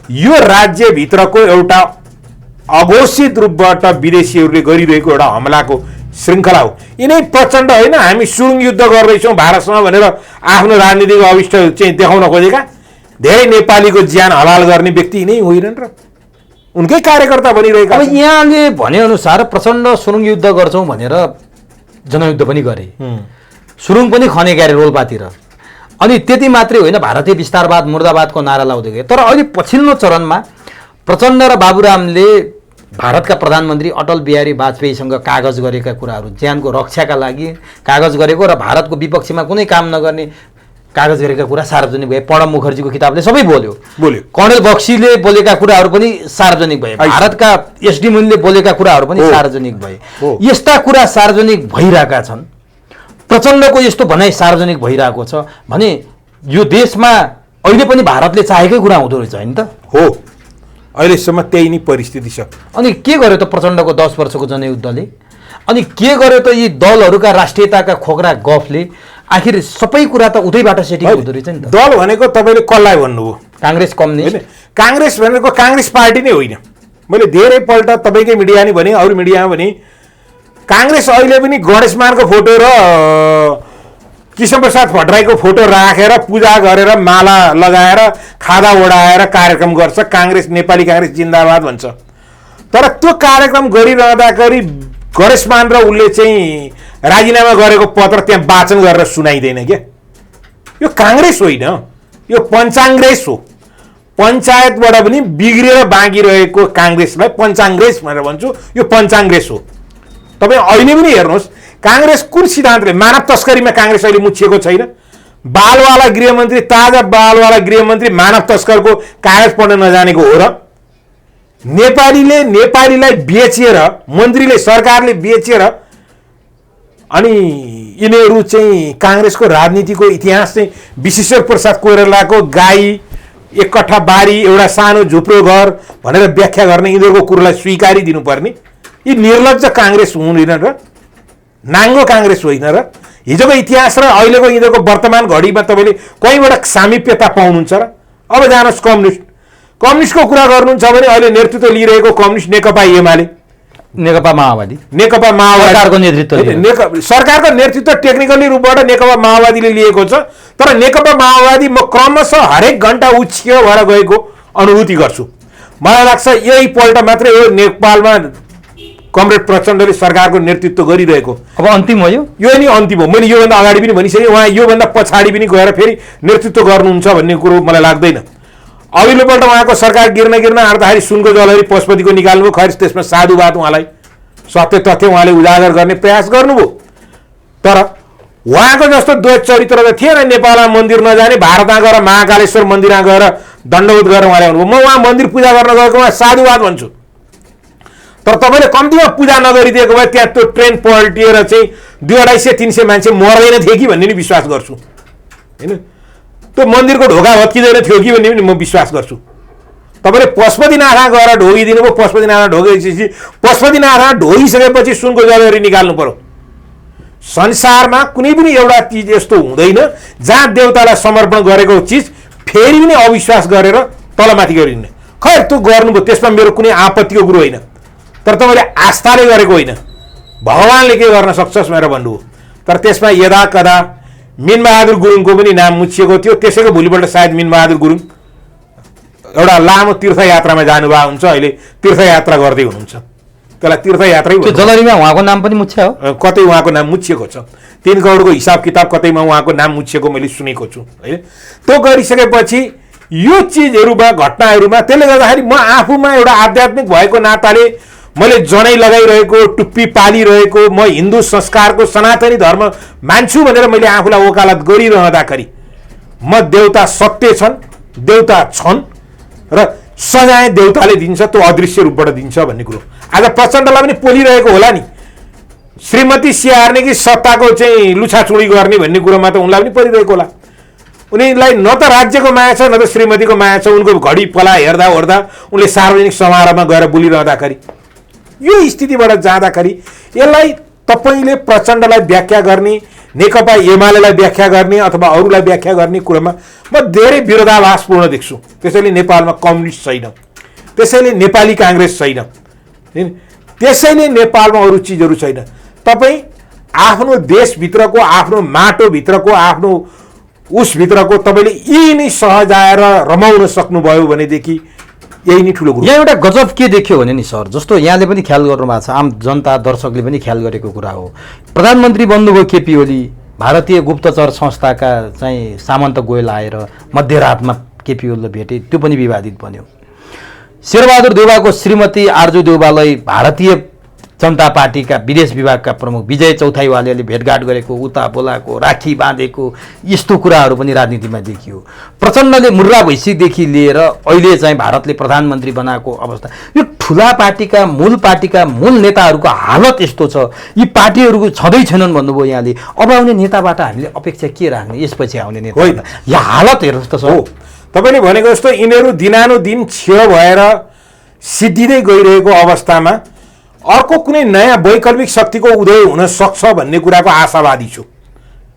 यो राज्यभित्रको एउटा अघोषित रूपबाट विदेशीहरूले गरिरहेको एउटा हमलाको श्रृङ्खला हो। यिनै प्रचण्ड होइन हामी सुरुङ युद्ध गर्दैछौँ भारतसँग भनेर आफ्नो राजनीतिक अभिष्ट चाहिँ देखाउन खोजेका धेरै नेपालीको ज्यान हलाल गर्ने व्यक्ति यिनै होइनन् र उनकै कार्यकर्ता बनिरहेका। अब यहाँले भनेअनुसार प्रचण्ड सुरुङ युद्ध गर्छौँ भनेर जनयुद्ध पनि गरे, सुरुङ पनि खने गरे रोल्पातिर, अनि त्यति मात्रै होइन भारतीय विस्तारवाद मुर्दाबादको नारा लाउँदै गए। तर अहिले पछिल्लो चरणमा प्रचण्ड र बाबुरामले भारतका प्रधानमन्त्री अटल बिहारी वाजपेयीसँग कागज गरेका कुराहरू, ज्यानको रक्षाका लागि कागज गरेको र भारतको विपक्षमा कुनै काम नगर्ने कागज गरेका कुरा सार्वजनिक भए। प्रणब मुखर्जीको किताबले सबै बोल्यो, कर्णेल बक्सीले बोलेका कुराहरू पनि सार्वजनिक भए, भारतका एसडी मुनले बोलेका कुराहरू पनि सार्वजनिक भए। यस्ता कुरा सार्वजनिक भइरहेका छन्, प्रचण्डको यस्तो भनाइ सार्वजनिक भइरहेको छ भने यो देशमा अहिले पनि भारतले चाहेकै कुरा हुँदो रहेछ होइन त? हो, अहिलेसम्म त्यही नै परिस्थिति छ। अनि के गर्यो त प्रचण्डको 10 वर्षको जनयुद्धले? अनि के गर्यो त यी दलहरूका राष्ट्रियताका खोक्रा गफले? आखिर सबै कुरा त उतैबाट सेटिङ हुँदो रहेछ नि त। दल भनेको तपाईँले कसलाई भन्नुभयो? काङ्ग्रेस, कम्युनिस्ट। काङ्ग्रेस भनेको काङ्ग्रेस पार्टी नै होइन। मैले धेरैपल्ट तपाईँकै मिडिया नि भने, अरू मिडियामा भने काङ्ग्रेस अहिले पनि गणेश मानको फोटो र कृष्णप्रसाद भट्टराईको फोटो राखेर पूजा गरेर माला लगाएर खादा ओढाएर कार्यक्रम गर्छ। काङ्ग्रेस, नेपाली काङ्ग्रेस जिन्दाबाद भन्छ। तर त्यो कार्यक्रम गरिरहँदाखेरि गणेश मान र उसले चाहिँ राजीनामा गरेको पत्र त्यहाँ वाचन गरेर सुनाइँदैन क्या। यो काङ्ग्रेस होइन, यो पञ्चाङ्ग्रेस हो। पञ्चायतबाट पनि बिग्रेर बाँकी रहेको काङ्ग्रेसलाई पञ्चाङ्ग्रेस भनेर भन्छु। यो पञ्चाङ्ग्रेस हो। तपाईँ अहिले पनि हेर्नुहोस् काङ्ग्रेस कुन सिद्धान्तले, मानव तस्करीमा काङ्ग्रेस अहिले मुछिएको छैन। बालवाला गृहमन्त्री, ताजा बालवाला गृहमन्त्री मानव तस्करको कागज पढ्न नजानेको हो र? नेपालीलाई बेचेर, मन्त्रीले, सरकारले बेचेर अनि यिनीहरू चाहिँ काङ्ग्रेसको राजनीतिको इतिहास चाहिँ विश्वेश्वर प्रसाद कोइरालाको गाई, एक कट्ठा बारी, एउटा सानो झुप्रो घर भनेर व्याख्या गर्ने यिनीहरूको कुरोलाई स्वीकारी दिनुपर्ने यी निर्लज्ज काङ्ग्रेस हुँदैन र? नाङ्गो काङ्ग्रेस होइन र? हिजोको इतिहास र अहिलेको यिनीहरूको वर्तमान घडीमा तपाईँले कहीँबाट सामिप्यता पाउनुहुन्छ र? अब जानुहोस् कम्युनिस्टको कुरा गर्नुहुन्छ भने अहिले नेतृत्व लिइरहेको कम्युनिस्ट नेकपा एमाले, नेकपा माओवादी सरकारको नेतृत्व, सरकारको नेतृत्व टेक्निकली रूपबाट नेकपा माओवादीले लिएको छ। तर नेकपा माओवादी म क्रमशः हरेक घन्टा उछियो भएर गएको अनुभूति गर्छु। मलाई लाग्छ यही पल्ट मात्रै हो नेपालमा कमरेड प्रचण्डले सरकारको नेतृत्व गरिरहेको। अब अन्तिम हो यो नि अन्तिम हो। मैले योभन्दा अगाडि पनि भनिसकेँ, उहाँ योभन्दा पछाडि पनि गएर फेरि नेतृत्व गर्नुहुन्छ भन्ने कुरो मलाई लाग्दैन। अघिल्लोपल्ट उहाँको सरकार गिर्न आँट्दाखेरि सुनको जलहरी पशुपतिको निकाल्नुभयो। खैर त्यसमा साधुवाद, उहाँलाई सत्य तथ्य उहाँले उजागर गर्ने प्रयास गर्नुभयो। तर उहाँको जस्तो द्वैत चरित्र त थिएन। नेपालमा मन्दिर नजाने, भारतमा गएर महाकालेश्वर मन्दिरमा गएर दण्डवत गरेर उहाँले आउनुभयो। म उहाँ मन्दिर पूजा गर्न गएको उहाँ साधुवाद भन्छु। तर तपाईँले कम्तीमा पूजा नगरिदिएको भए त्यहाँ त्यो ट्रेन पल्टिएर चाहिँ 200-300 मान्छे मर्दैन थियो कि भन्ने नि विश्वास गर्छु होइन। त्यो मन्दिरको ढोका भत्किँदैन थियो कि भन्ने पनि म विश्वास गर्छु। तपाईँले पशुपतिनाथमा गएर ढोगिदिनु भयो। पशुपतिनाथमा ढोगेपछि पशुपतिनाथमा ढोगिसकेपछि सुनको जलहरी निकाल्नु पर्यो। संसारमा कुनै पनि एउटा चिज यस्तो हुँदैन जहाँ देवतालाई समर्पण गरेको चिज फेरि पनि अविश्वास गरेर तलमाथि गरिदिने। खैर त्यो गर्नुभयो, त्यसमा मेरो कुनै आपत्तिको कुरो होइन। तर तपाईँले आस्थाले गरेको होइन, भगवान्ले के गर्न सक्छस् भनेर भन्नुभयो। तर त्यसमा यदा कदा मिनबहादुर गुरुङको पनि नाम मुछिएको थियो। त्यसैको भोलिपल्ट सायद मिनबहादुर गुरुङ एउटा लामो तीर्थयात्रामा जानुभएको हुन्छ, अहिले तीर्थयात्रा गर्दै हुनुहुन्छ। त्यसलाई तीर्थयात्रै हो। जलहरीमा उहाँको नाम पनि मुछ्यो, कतै उहाँको नाम मुछिएको छ। 3 करोडको हिसाब किताब कतैमा उहाँको नाम मुछिएको मैले सुनेको छु है। त्यो गरिसकेपछि यो चिजहरूमा, घटनाहरूमा, त्यसले गर्दाखेरि म आफूमा एउटा आध्यात्मिक भएको नाताले मैले जनै लगाइरहेको, टुप्पी पालिरहेको, म हिन्दू संस्कारको सनातनी धर्म मान्छु भनेर मैले आफूलाई वकालत गरिरहँदाखेरि म देवता सत्य छन्, देवता छन् र सजाय देउताले दिन्छ, त्यो अदृश्य रूपबाट दिन्छ भन्ने कुरो आज प्रचण्डलाई पनि पोलिरहेको होला नि। श्रीमती स्याहार्ने कि सत्ताको चाहिँ लुछाचुडी गर्ने भन्ने कुरोमा त उनलाई पनि परिरहेको होला। उनीलाई न त राज्यको माया छ, न त श्रीमतीको माया छ। उनको घडी पला हेर्दा ओर्दा उनले सार्वजनिक समारोहमा गएर बोलिरहँदाखेरि, यो स्थितिबाट जाँदाखेरि यसलाई तपाईँले प्रचण्डलाई व्याख्या गर्ने, नेकपा एमालेलाई व्याख्या गर्ने अथवा अरूलाई व्याख्या गर्ने कुरामा म धेरै विरोधाभासपूर्ण देख्छु। त्यसैले नेपालमा कम्युनिस्ट छैन, त्यसैले नेपाली काङ्ग्रेस छैन, त्यसैले नेपालमा अरू चिजहरू छैन। तपाईँ आफ्नो देशभित्रको, आफ्नो माटोभित्रको, आफ्नो उसभित्रको तपाईँले यही नै सहजाएर रमाउन सक्नुभयो भनेदेखि यही नै ठुलो कुरो। यहाँ एउटा गजब के देख्यो भने नि सर, जस्तो यहाँले पनि ख्याल गर्नु भएको छ, आम जनता दर्शकले पनि ख्याल गरेको कुरा हो, प्रधानमन्त्री बन्नुभयो केपी ओली, भारतीय गुप्तचर संस्थाका चाहिँ सामन्त गोयल आएर मध्यरातमा केपी ओलीलाई भेटे, त्यो पनि विवादित बन्यो। शेरबहादुर देउवाको श्रीमती आर्जु देउवालाई भारतीय जनता पार्टीका विदेश विभागका प्रमुख विजय चौथाईवालेले भेटघाट गरेको, उता बोलाएको, राखी बाँधेको, यस्तो कुराहरू पनि राजनीतिमा देखियो। प्रचण्डले मुर्रा भैँसीदेखि लिएर अहिले चाहिँ भारतले प्रधानमन्त्री बनाएको अवस्था, यो ठुला पार्टीका मूल नेताहरूको हालत यस्तो छ। यी पार्टीहरूको छँदै छैनन् भन्नुभयो यहाँले। अब आउने नेताबाट हामीले अपेक्षा के राख्ने, यसपछि आउने नेता होइन, यहाँ हालत हेर्नुहोस् त सर। तपाईँले भनेको जस्तो यिनीहरू दिनानुदिन क्षीण भएर सिद्धिँदै गइरहेको अवस्थामा अर्को कुनै नयाँ वैकल्पिक शक्तिको उदय हुन सक्छ भन्ने कुराको आशावादी छु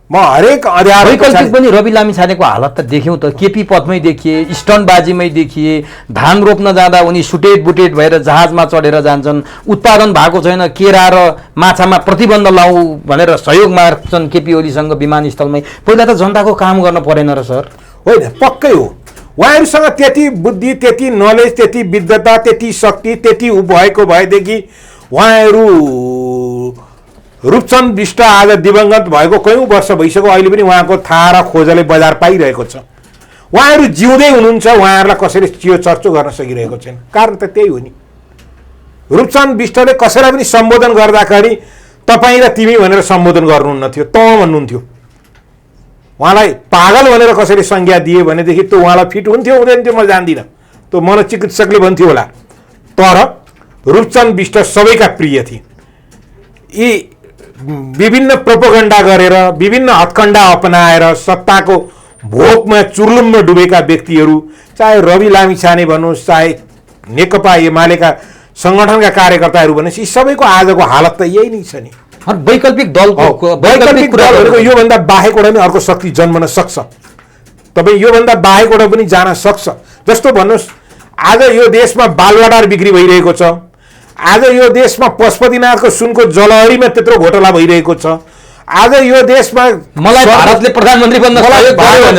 म। हरेक अध्याय वैकल्पिक पनि रवि लामिछानेको हालत त देख्यौँ त, केपी पदमै देखिए, स्टनबाजीमै देखिए, धान रोप्न जाँदा उनी सुटेट बुटेट भएर जहाजमा चढेर जान्छन्, उत्पादन भएको छैन, केरा र माछामा प्रतिबन्ध लाऊ भनेर सहयोग माग्छन् केपी ओलीसँग विमानस्थलमै। पहिला त जनताको काम गर्न परेन र सर? होइन, पक्कै हो। उहाँहरूसँग त्यति बुद्धि, त्यति नलेज, त्यति विद्वता, त्यति शक्ति, त्यति भएको भएदेखि उहाँहरू रूपचन्द बिष्ट आज दिवंगत भएको कयौँ वर्ष भइसक्यो, अहिले पनि उहाँको थाहा र खोजले बजार पाइरहेको छ। उहाँहरू जिउँदै हुनुहुन्छ, उहाँहरूलाई कसैले चियो चर्चो गर्न सकिरहेको छैन। कारण त त्यही हो नि। रूपचन्द बिष्टले कसैलाई पनि सम्बोधन गर्दाखेरि तपाईँ र तिमी भनेर सम्बोधन गर्नुहुन्न थियो, तँ भन्नुहुन्थ्यो। उहाँलाई पागल भनेर कसैले संज्ञा दिए भनेदेखि त्यो उहाँलाई फिट हुन्थ्यो हुँदैन थियो म जान्दिनँ, त्यो मनोचिकित्सकले भन्थ्यो होला। तर रूपचन्द बिष्ट सबैका प्रिय थिए। यी विभिन्न प्रोपोगन्डा गरेर, विभिन्न हत्कण्डा अपनाएर सत्ताको भोकमा चुर्लुममा डुबेका व्यक्तिहरू, चाहे रवि लामिछाने भन्नुहोस्, चाहे नेकपा एमालेका सङ्गठनका कार्यकर्ताहरू भन्नुहोस्, यी सबैको आजको हालत त यही नै छ नि। वैकल्पिक दलको वैकल्पिक दलहरूको योभन्दा बाहेकबाट पनि अर्को शक्ति जन्मन सक्छ। तपाईँ योभन्दा बाहेकबाट पनि जान सक्छ। जस्तो भन्नुहोस्, आज यो देशमा बालवाटार बिक्री भइरहेको छ, आज यो देशमा पशुपतिनाथको सुनको जलहरीमा त्यत्रो घोटाला भइरहेको छ, आज यो देशमा मलाई भारतले प्रधानमन्त्री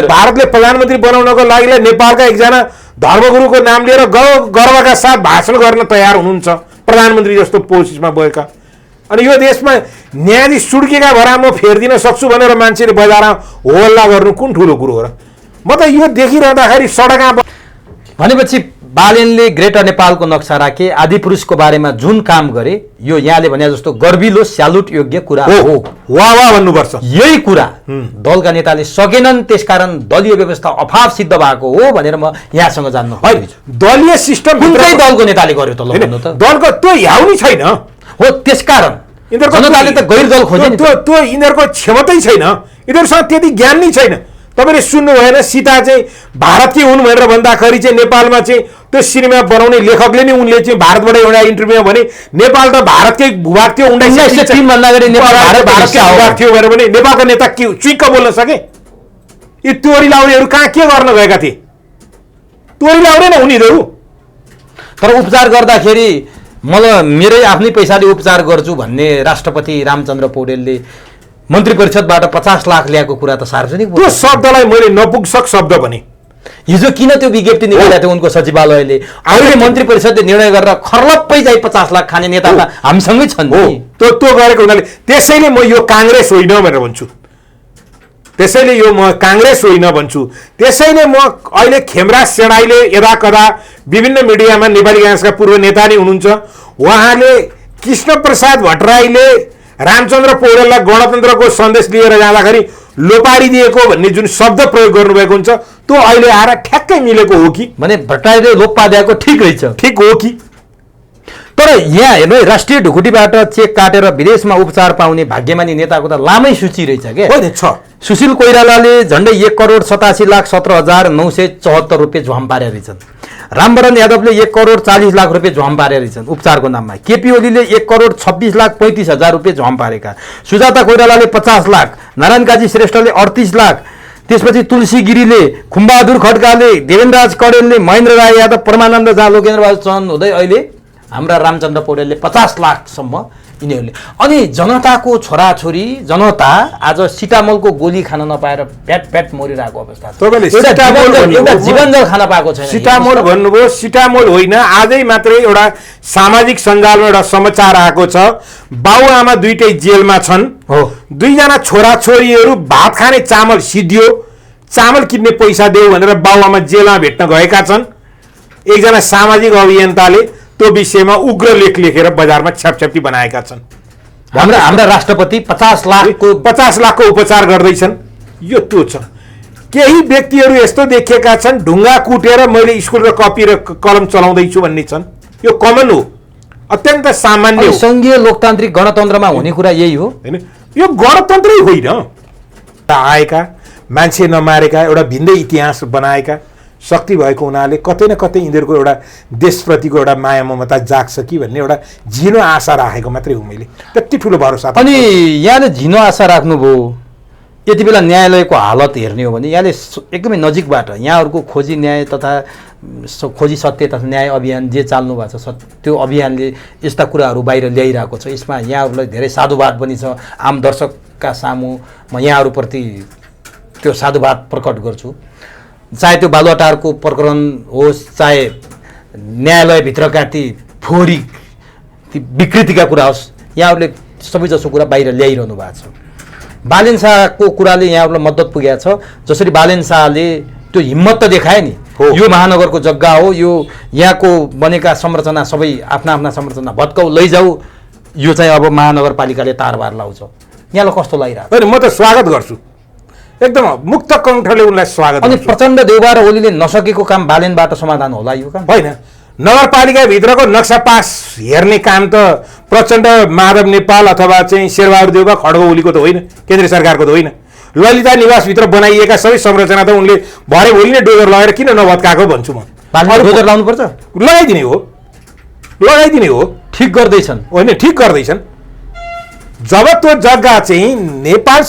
भारतले प्रधानमन्त्री बनाउनको लागि नेपालका एकजना धर्मगुरुको नाम लिएर गर्वका साथ भाषण गर्न तयार हुनुहुन्छ, प्रधानमन्त्री जस्तो पोस्टमा गएका। अनि यो देशमा न्यायाधीश सुड्केका भरा म फेरिदिन सक्छु भनेर मान्छेले बजारमा होल्ला गर्नु कुन ठुलो कुरो हो र? म त यो देखिरहँदाखेरि सडकमा भनेपछि बालेनले ग्रेटर नेपालको नक्सा राखे, आदिपुरुषको बारेमा जुन काम गरे, यो यहाँले भने जस्तो गर्विलो स्यालुट योग्य कुरा हो। वाह वाह भन्नुपर्छ। यही कुरा दलका नेताले सकेनन्, त्यसकारण दलीय व्यवस्था अभाव सिद्ध भएको हो भनेर म यहाँसँग जान्न खोज्छु। दलीय सिस्टम कुनै दलको नेताले गर्यो त? दलको त्यो ह्याउनी छैन हो, त्यसकारण जनताले त गैर दल खोजे नि। त्यो यिनीहरूको क्षमतै छैन, यिनीहरूसँग त्यति ज्ञान नै छैन। तपाईँले सुन्नु भएन, सीता चाहिँ भारतकी हुन् भनेर भन्दाखेरि चाहिँ नेपालमा चाहिँ त्यो सिनेमा बनाउने लेखकले नै उनले चाहिँ भारतबाट एउटा इन्टरभ्यूमा भने नेपाल त भारतकै भूभाग थियो, 1903 भन्दा अगाडि नेपाल भारतकै भूभाग थियो भनेर भने नेपालका नेता के चुइक्क बोल्न सके? यी तोरी लाउनेहरू कहाँ के गर्न गएका थिए? तोरी लाउने न उनीहरू। तर उपचार गर्दाखेरि मलाई मेरै आफ्नै पैसाले उपचार गर्छु भन्ने राष्ट्रपति रामचन्द्र पौडेलले मन्त्री परिषदबाट 50 लाख ल्याएको कुरा त सार्वजनिक। त्यो शब्दलाई मैले नपुंसक शब्द भने। हिजो किन त्यो विज्ञप्ति निकालेको थियो उनको सचिवालयले? अहिले मन्त्री परिषदले निर्णय गरेर खर्लप्पै चाहिँ 50 लाख खाने नेता त हामीसँगै छन् नि। त्यो गरेको हुनाले त्यसैले म यो काङ्ग्रेस होइन भनेर भन्छु, त्यसैले यो म काङ्ग्रेस होइन भन्छु। त्यसैले म अहिले खेमराज सेणाईले यदाकदा विभिन्न मिडियामा नेपाली काङ्ग्रेसका पूर्व नेता नै हुनुहुन्छ, उहाँले कृष्ण प्रसाद भट्टराईले रामचन्द्र पौडेललाई गणतन्त्रको सन्देश लिएर जाँदाखेरि लोपाडिदिएको भन्ने जुन शब्द प्रयोग गर्नुभएको हुन्छ त्यो अहिले आएर ठ्याक्कै मिलेको हो कि भने भट्टराईले लोकपादियाको ठिक रहेछ, ठिक हो कि? तर यहाँ हेर्नु है, राष्ट्रिय ढुकुटीबाट चेक काटेर विदेशमा उपचार पाउने भाग्यमानी नेताको त लामै सूची रहेछ के? होइन छ। सुशील कोइरालाले झन्डै 1,87,17,974 रुपियाँ झ्वाम पारे रहेछन्। रामवरण यादवले 1,40,40,00,000 रुपियाँ झ्वाम पारे रहेछन् उपचारको नाममा। केपी ओलीले 1,26,35,000 रुपियाँ झ्वाम पारेका। सुजाता कोइरालाले 50 लाख, नारायण काजी श्रेष्ठले 38 लाख, त्यसपछि तुलसी गिरीले, खुम्बहादुर खड्काले, देवेन्द्रराज कडेलले, महेन्द्र राय यादव, परमानन्द झा, लोकेन्द्रबहादुर चन्द हुँदै अहिले हाम्रा रामचन्द्र पौडेलले 50 लाखसम्म यिनीहरूले। अनि जनताको छोराछोरी जनता आज सिटामोलको गोली खान नपाएर प्याट मरिरहेको अवस्था छ। एउटा जीवनजल खान पाएको छैन। सिटामोल भन्नुभयो, सिटामोल होइन, आजै मात्रै एउटा सामाजिक सञ्जालमा एउटा समाचार आएको छ। बाउआमा दुईटै जेलमा छन्, दुईजना छोराछोरीहरू भात खाने चामल सिद्धियो, चामल किन्ने पैसा देऊ भनेर बाउआमा जेलमा भेट्न गएका छन्। एकजना सामाजिक अभियन्ताले त्यो विषयमा उग्र लेख लेखेर बजारमा छ्यापछ्याप्ती बनाएका छन्। हाम्रा राष्ट्रपति 50 लाखको उपचार गर्दैछन्। यो त्यो छ। केही व्यक्तिहरू यस्तो देखिएका छन् ढुङ्गा कुटेर मैले स्कुल र कपी र कलम चलाउँदैछु भन्ने छन्। यो कमन हो, अत्यन्त सामान्य हो। संघीय लोकतान्त्रिक गणतन्त्रमा हुने कुरा यही हो हैन? यो गणतन्त्रै होइन। आएका मान्छे नमारेका एउटा भिन्दै इतिहास बनाएका शक्ति भएको हुनाले कतै न कतै यिनीहरूको एउटा देशप्रतिको एउटा माया ममता जाग्छ कि भन्ने एउटा झिनो आशा राखेको मात्रै हो मैले। त्यति ठुलो भरोसा। अनि यहाँले झिनो आशा राख्नुभयो। यति बेला न्यायालयको हालत हेर्ने हो भने यहाँले एकदमै नजिकबाट यहाँहरूको खोजी न्याय तथा खोजी सत्य तथा न्याय अभियान जे चाल्नु भएको छ त्यो अभियानले यस्ता कुराहरू बाहिर ल्याइरहेको छ। यसमा यहाँहरूलाई धेरै साधुवाद पनि छ। आम दर्शकका सामु म यहाँहरूप्रति त्यो साधुवाद प्रकट गर्छु। चाहे त्यो बालुवाटारको प्रकरण होस्, चाहे न्यायालयभित्रका ती फोहोरी ती विकृतिका कुरा होस्, यहाँहरूले सबैजसो कुरा बाहिर ल्याइरहनु भएको छ। बालेन शाहको कुराले यहाँहरूलाई मद्दत पुगेको छ। जसरी बालेन शाहले त्यो हिम्मत त देखाए नि, यो महानगरको जग्गा हो, यो यहाँको बनेका संरचना सबै आफ्ना आफ्ना संरचना भत्काउ लैजाऊ, यो चाहिँ अब महानगरपालिकाले तारबार लाउँछ। यहाँलाई कस्तो लागिरहेको? म त स्वागत गर्छु, एकदम मुक्त कण्ठले उनलाई स्वागत। अनि प्रचण्ड देउबा र ओलीले नसकेको काम बालेनबाट समाधान होला यो काम? होइन, नगरपालिकाभित्रको नक्सा पास हेर्ने काम त प्रचण्ड, माधव नेपाल अथवा चाहिँ शेरबहादुर देउबा, खड्ग ओलीको त होइन, केन्द्र सरकारको त होइन। ललिता निवासभित्र बनाइएका सबै संरचना त उनले भरे भोलि नै डोजर लगाएर किन नभत्काएको भन्छु म। डोजर लाउनुपर्छ, लगाइदिने हो। ठिक गर्दैछन्, होइन ठिक गर्दैछन्। जब त्यो जग्गा चाहिँ नेपाल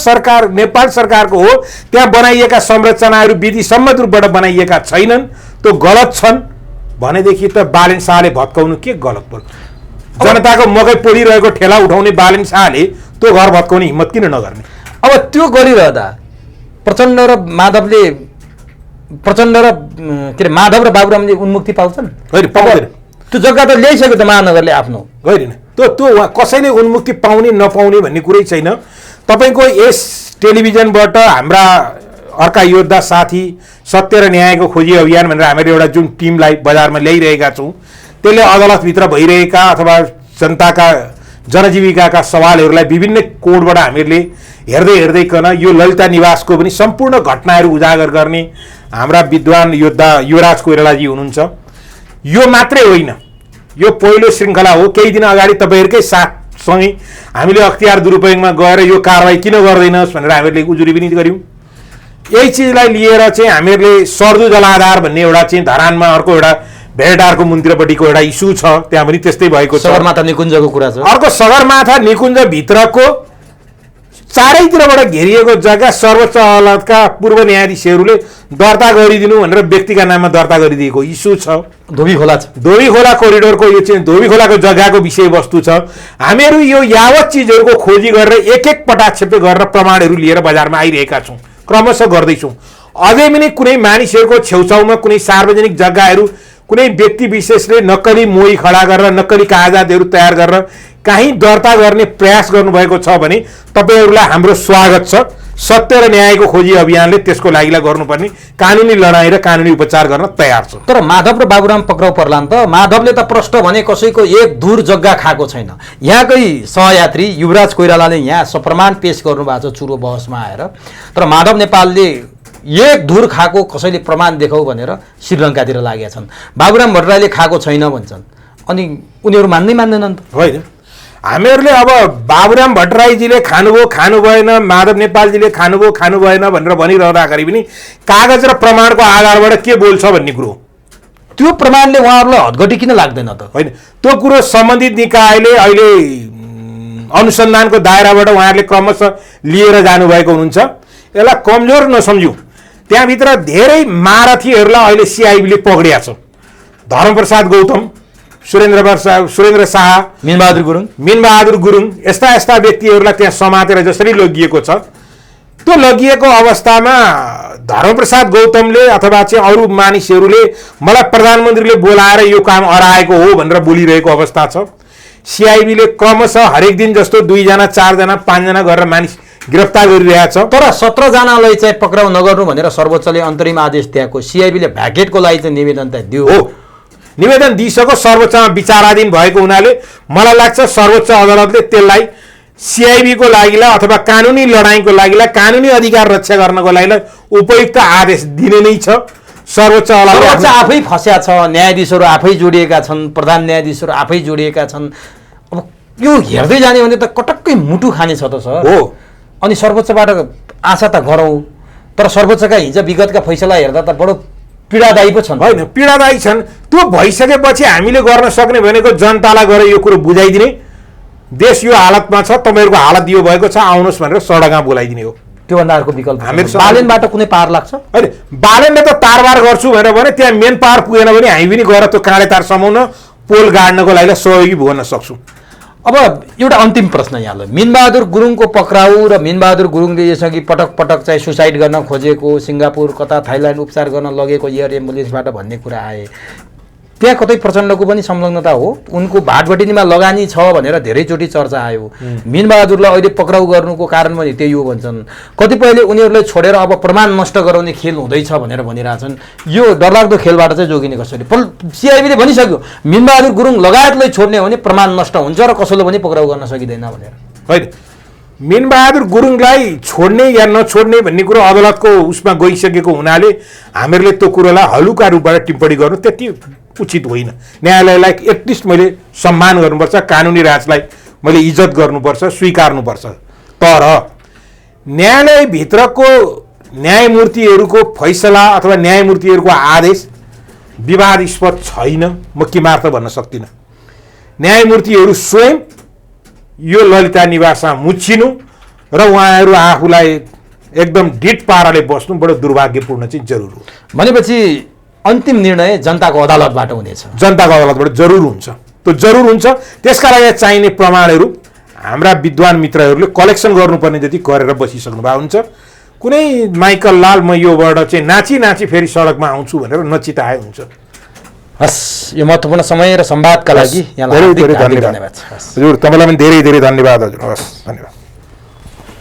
सरकारको हो, त्यहाँ बनाइएका संरचनाहरू विधि सम्मत रूपबाट बनाइएका छैनन्, त्यो गलत छन् भनेदेखि त बालेन शाहले भत्काउनु के गलत पर्यो? जनताको मकै पोलिरहेको ठेला उठाउने बालेन शाहले त्यो घर भत्काउने हिम्मत किन नगर्ने? अब त्यो गरिरहँदा प्रचण्ड र माधव र बाबुरामले उन्मुक्ति पाउँछन्? होइन, पाउँदैन। त्यो जग्गा त ल्याइसक्यो त महानगरले आफ्नो। होइन, त्यो कसैले उन्मुक्ति पाउने नपाउने भन्ने कुरै छैन। तपाईँको यस टेलिभिजनबाट हाम्रा अर्का योद्धा साथी सत्य र न्यायको खोजी अभियान भनेर हामीले एउटा जुन टिमलाई बजारमा ल्याइरहेका छौँ, त्यसले अदालतभित्र भइरहेका अथवा जनताका जनजीविकाका सवालहरूलाई विभिन्न कोणबाट हामीहरूले हेर्दैकन यो ललिता निवासको पनि सम्पूर्ण घटनाहरू उजागर गर्ने हाम्रा विद्वान योद्धा युवराज कोइरालाजी हुनुहुन्छ। यो मात्रै होइन, यो पहिलो श्रृङ्खला हो। केही दिन अगाडि तपाईँहरूकै साथसँगै हामीले अख्तियार दुरुपयोगमा गएर यो कारवाही किन गर्दैनस् भनेर हामीहरूले उजुरी पनि गऱ्यौँ। यही चिजलाई लिएर चाहिँ हामीहरूले सर्दु जलाधार भन्ने एउटा चाहिँ धरानमा अर्को एउटा भेडारको मन्दिरपट्टिको एउटा इस्यु छ, त्यहाँ पनि त्यस्तै भएको छ। सगरमाथा निकुञ्जको कुरा छ। अर्को सगरमाथा निकुञ्जभित्रको चारैतिरबाट घेरिएको जग्गा सर्वोच्च अदालतका पूर्व न्यायाधीशहरूले दर्ता गरिदिनु भनेर व्यक्तिका नाममा दर्ता गरिदिएको इस्यु छ। धोबी खोला कोरिडोरको यो चाहिँ धोबी खोलाको जग्गाको विषयवस्तु छ। हामीहरू यो यावत चिजहरूको खोजी गरेर एक पटाक्षेप गरेर प्रमाणहरू लिएर बजारमा आइरहेका छौँ, क्रमशः गर्दैछौँ। अझै पनि कुनै मानिसहरूको छेउछाउमा कुनै सार्वजनिक जग्गाहरू कुनै व्यक्ति विशेषले नक्कली मोही खडा गरेर नक्कली कागजातहरू तयार गरेर काहीँ दर्ता गर्ने प्रयास गर्नुभएको छ भने तपाईँहरूलाई हाम्रो स्वागत छ। सत्य र न्यायको खोजी अभियानले त्यसको लागि गर्नुपर्ने कानुनी लडाईँ र कानुनी उपचार गर्न तयार छ। तर माधव र बाबुराम पक्राउ पर्लान् त। माधवले त प्रष्ट भने कसैको एक धुर जग्गा खाएको छैन। यहाँकै सहयात्री युवराज कोइरालाले यहाँ सप्रमाण पेश गर्नुभएको छ चुरो बहसमा आएर। तर माधव नेपालले एक धुर खाएको कसैले प्रमाण देखाउ भनेर श्रीलङ्कातिर लागेका छन्। बाबुराम भट्टराईले खाएको छैन भन्छन्। अनि उनीहरू मान्दैनन् त। होइन, हामीहरूले अब बाबुराम भट्टराईजीले खानुभयो खानु भएन, माधव नेपालजीले खानुभयो खानु भएन भनेर भनिरहँदाखेरि पनि कागज र प्रमाणको आधारबाट के बोल्छ भन्ने कुरो, त्यो प्रमाणले उहाँहरूलाई हदगटी किन लाग्दैन त? होइन, त्यो कुरो सम्बन्धित निकायले अहिले अनुसन्धानको दायराबाट उहाँहरूले क्रमशः लिएर जानुभएको हुनुहुन्छ। यसलाई कमजोर नसम्झ्यौँ। त्यहाँभित्र धेरै महारथीहरूलाई अहिले सिआइबीले पक्रिया छ। धर्मप्रसाद गौतम, सुरेन्द्र शाह, मिनबहादुर गुरुङ यस्ता यस्ता व्यक्तिहरूलाई त्यहाँ समातेर जसरी लगिएको छ, त्यो लगिएको अवस्थामा धर्मप्रसाद गौतमले अथवा चाहिँ अरू मानिसहरूले मलाई प्रधानमन्त्रीले बोलाएर यो काम अराएको हो भनेर बोलिरहेको अवस्था छ। सिआइबीले क्रमशः हरेक दिन जस्तो 2 जना 4 जना 5 जना गरेर मानिस गिरफ्तार गरिरहेको छ। तर 17 जनालाई चाहिँ पक्राउ नगर्नु भनेर सर्वोच्चले अन्तरिम आदेश दिएको। सिआइबीले भ्याकेटको लागि चाहिँ निवेदन त दियो हो, निवेदन दिइसक्यो, सर्वोच्चमा विचाराधीन भएको हुनाले मलाई लाग्छ सर्वोच्च अदालतले त्यसलाई सिआइबीको लागि अथवा कानुनी लडाईँको लागि कानुनी अधिकार रक्षा गर्नको लागि उपयुक्त आदेश दिने नै छ। सर्वोच्च अदालत आफै फस्या छ, न्यायाधीशहरू आफै जोडिएका छन्, प्रधान न्यायाधीशहरू आफै जोडिएका छन्। अब यो हेर्दै जाने भने त कटक्कै मुटु खाने छ त सर हो। अनि सर्वोच्चबाट आशा त गरौँ, तर सर्वोच्चका हिजो विगतका फैसला हेर्दा त बडो पीडादायी पो छन्। होइन, पीडादायी छन्। त्यो भइसकेपछि हामीले गर्न सक्ने भनेको जनतालाई गएर यो कुरो बुझाइदिने, देश यो हालतमा छ, तपाईँहरूको हालत यो भएको छ, आउनुहोस् भनेर सडकमा बोलाइदिने हो। त्योभन्दा अर्को विकल्प बालेनबाट कुनै पार लाग्छ? होइन, बालेनले त तारबार गर्छु भनेर भने त्यहाँ मेन पावर पुगेन भने हामी पनि गएर त्यो काँडे तार समाउन, पोल गाड्नको लागि सहयोगी भन्न सक्छौँ। अब एउटा अन्तिम प्रश्न यहाँलाई, मिनबहादुर गुरुङको पक्राउ र मिनबहादुर गुरुङले यसअघि पटक पटक चाहिँ सुसाइड गर्न खोजेको, सिङ्गापुर कता थाइल्यान्ड उपचार गर्न लगेको एयर एम्बुलेन्सबाट भन्ने कुरा आए, त्यहाँ कतै प्रचण्डको पनि संलग्नता हो? उनको भाटबटिनीमा लगानी छ भनेर धेरैचोटि चर्चा आयो। मिनबहादुरलाई अहिले पक्राउ गर्नुको कारण पनि त्यही हो भन्छन्। कतिपयले उनीहरूलाई छोडेर अब प्रमाण नष्ट गराउने खेल हुँदैछ भनेर भनिरहेछन्। यो डरलाग्दो खेलबाट चाहिँ जोगिने कसरी? सिआइबीले भनिसक्यो मिनबहादुर गुरुङ लगायतलाई छोड्ने हो भने प्रमाण नष्ट हुन्छ र कसैले पनि पक्राउ गर्न सकिँदैन भनेर। होइन, मिनबहादुर गुरुङलाई छोड्ने या नछोड्ने भन्ने कुरो अदालतको उसमा गइसकेको हुनाले हामीहरूले त्यो कुरोलाई हलुका रूपबाट टिप्पणी गर्नु त्यति उचित होइन। न्यायालयलाई एटलिस्ट मैले सम्मान गर्नुपर्छ, कानुनी राजलाई मैले इज्जत गर्नुपर्छ, स्वीकार्नुपर्छ। तर न्यायालयभित्रको न्यायमूर्तिहरूको फैसला अथवा न्यायमूर्तिहरूको आदेश विवादास्पद छैन, म किमार्थ भन्न सक्दिनँ। न्यायमूर्तिहरू स्वयं यो ललिता निवासमा मुछिनु र उहाँहरू आफूलाई एकदम डिट पाराले बस्नु बडो दुर्भाग्यपूर्ण चाहिँ जरुर हो। भनेपछि अन्तिम निर्णय जनताको अदालतबाट हुनेछ? जनताको अदालतबाट जरुर हुन्छ, त्यो जरुर हुन्छ। त्यसका लागि चाहिने प्रमाणहरू हाम्रा विद्वान मित्रहरूले कलेक्सन गर्नुपर्ने जति गरेर बसिसक्नु भएको हुन्छ। कुनै माइकल लाल म योबाट चाहिँ नाची नाची फेरि सडकमा आउँछु भनेर नचिताए हुन्छ। हस्, यो महत्त्वपूर्ण समय र संवादका लागि धेरै धेरै धन्यवाद हजुर। तपाईँलाई पनि धेरै धेरै धन्यवाद हजुर। हस्, धन्यवाद।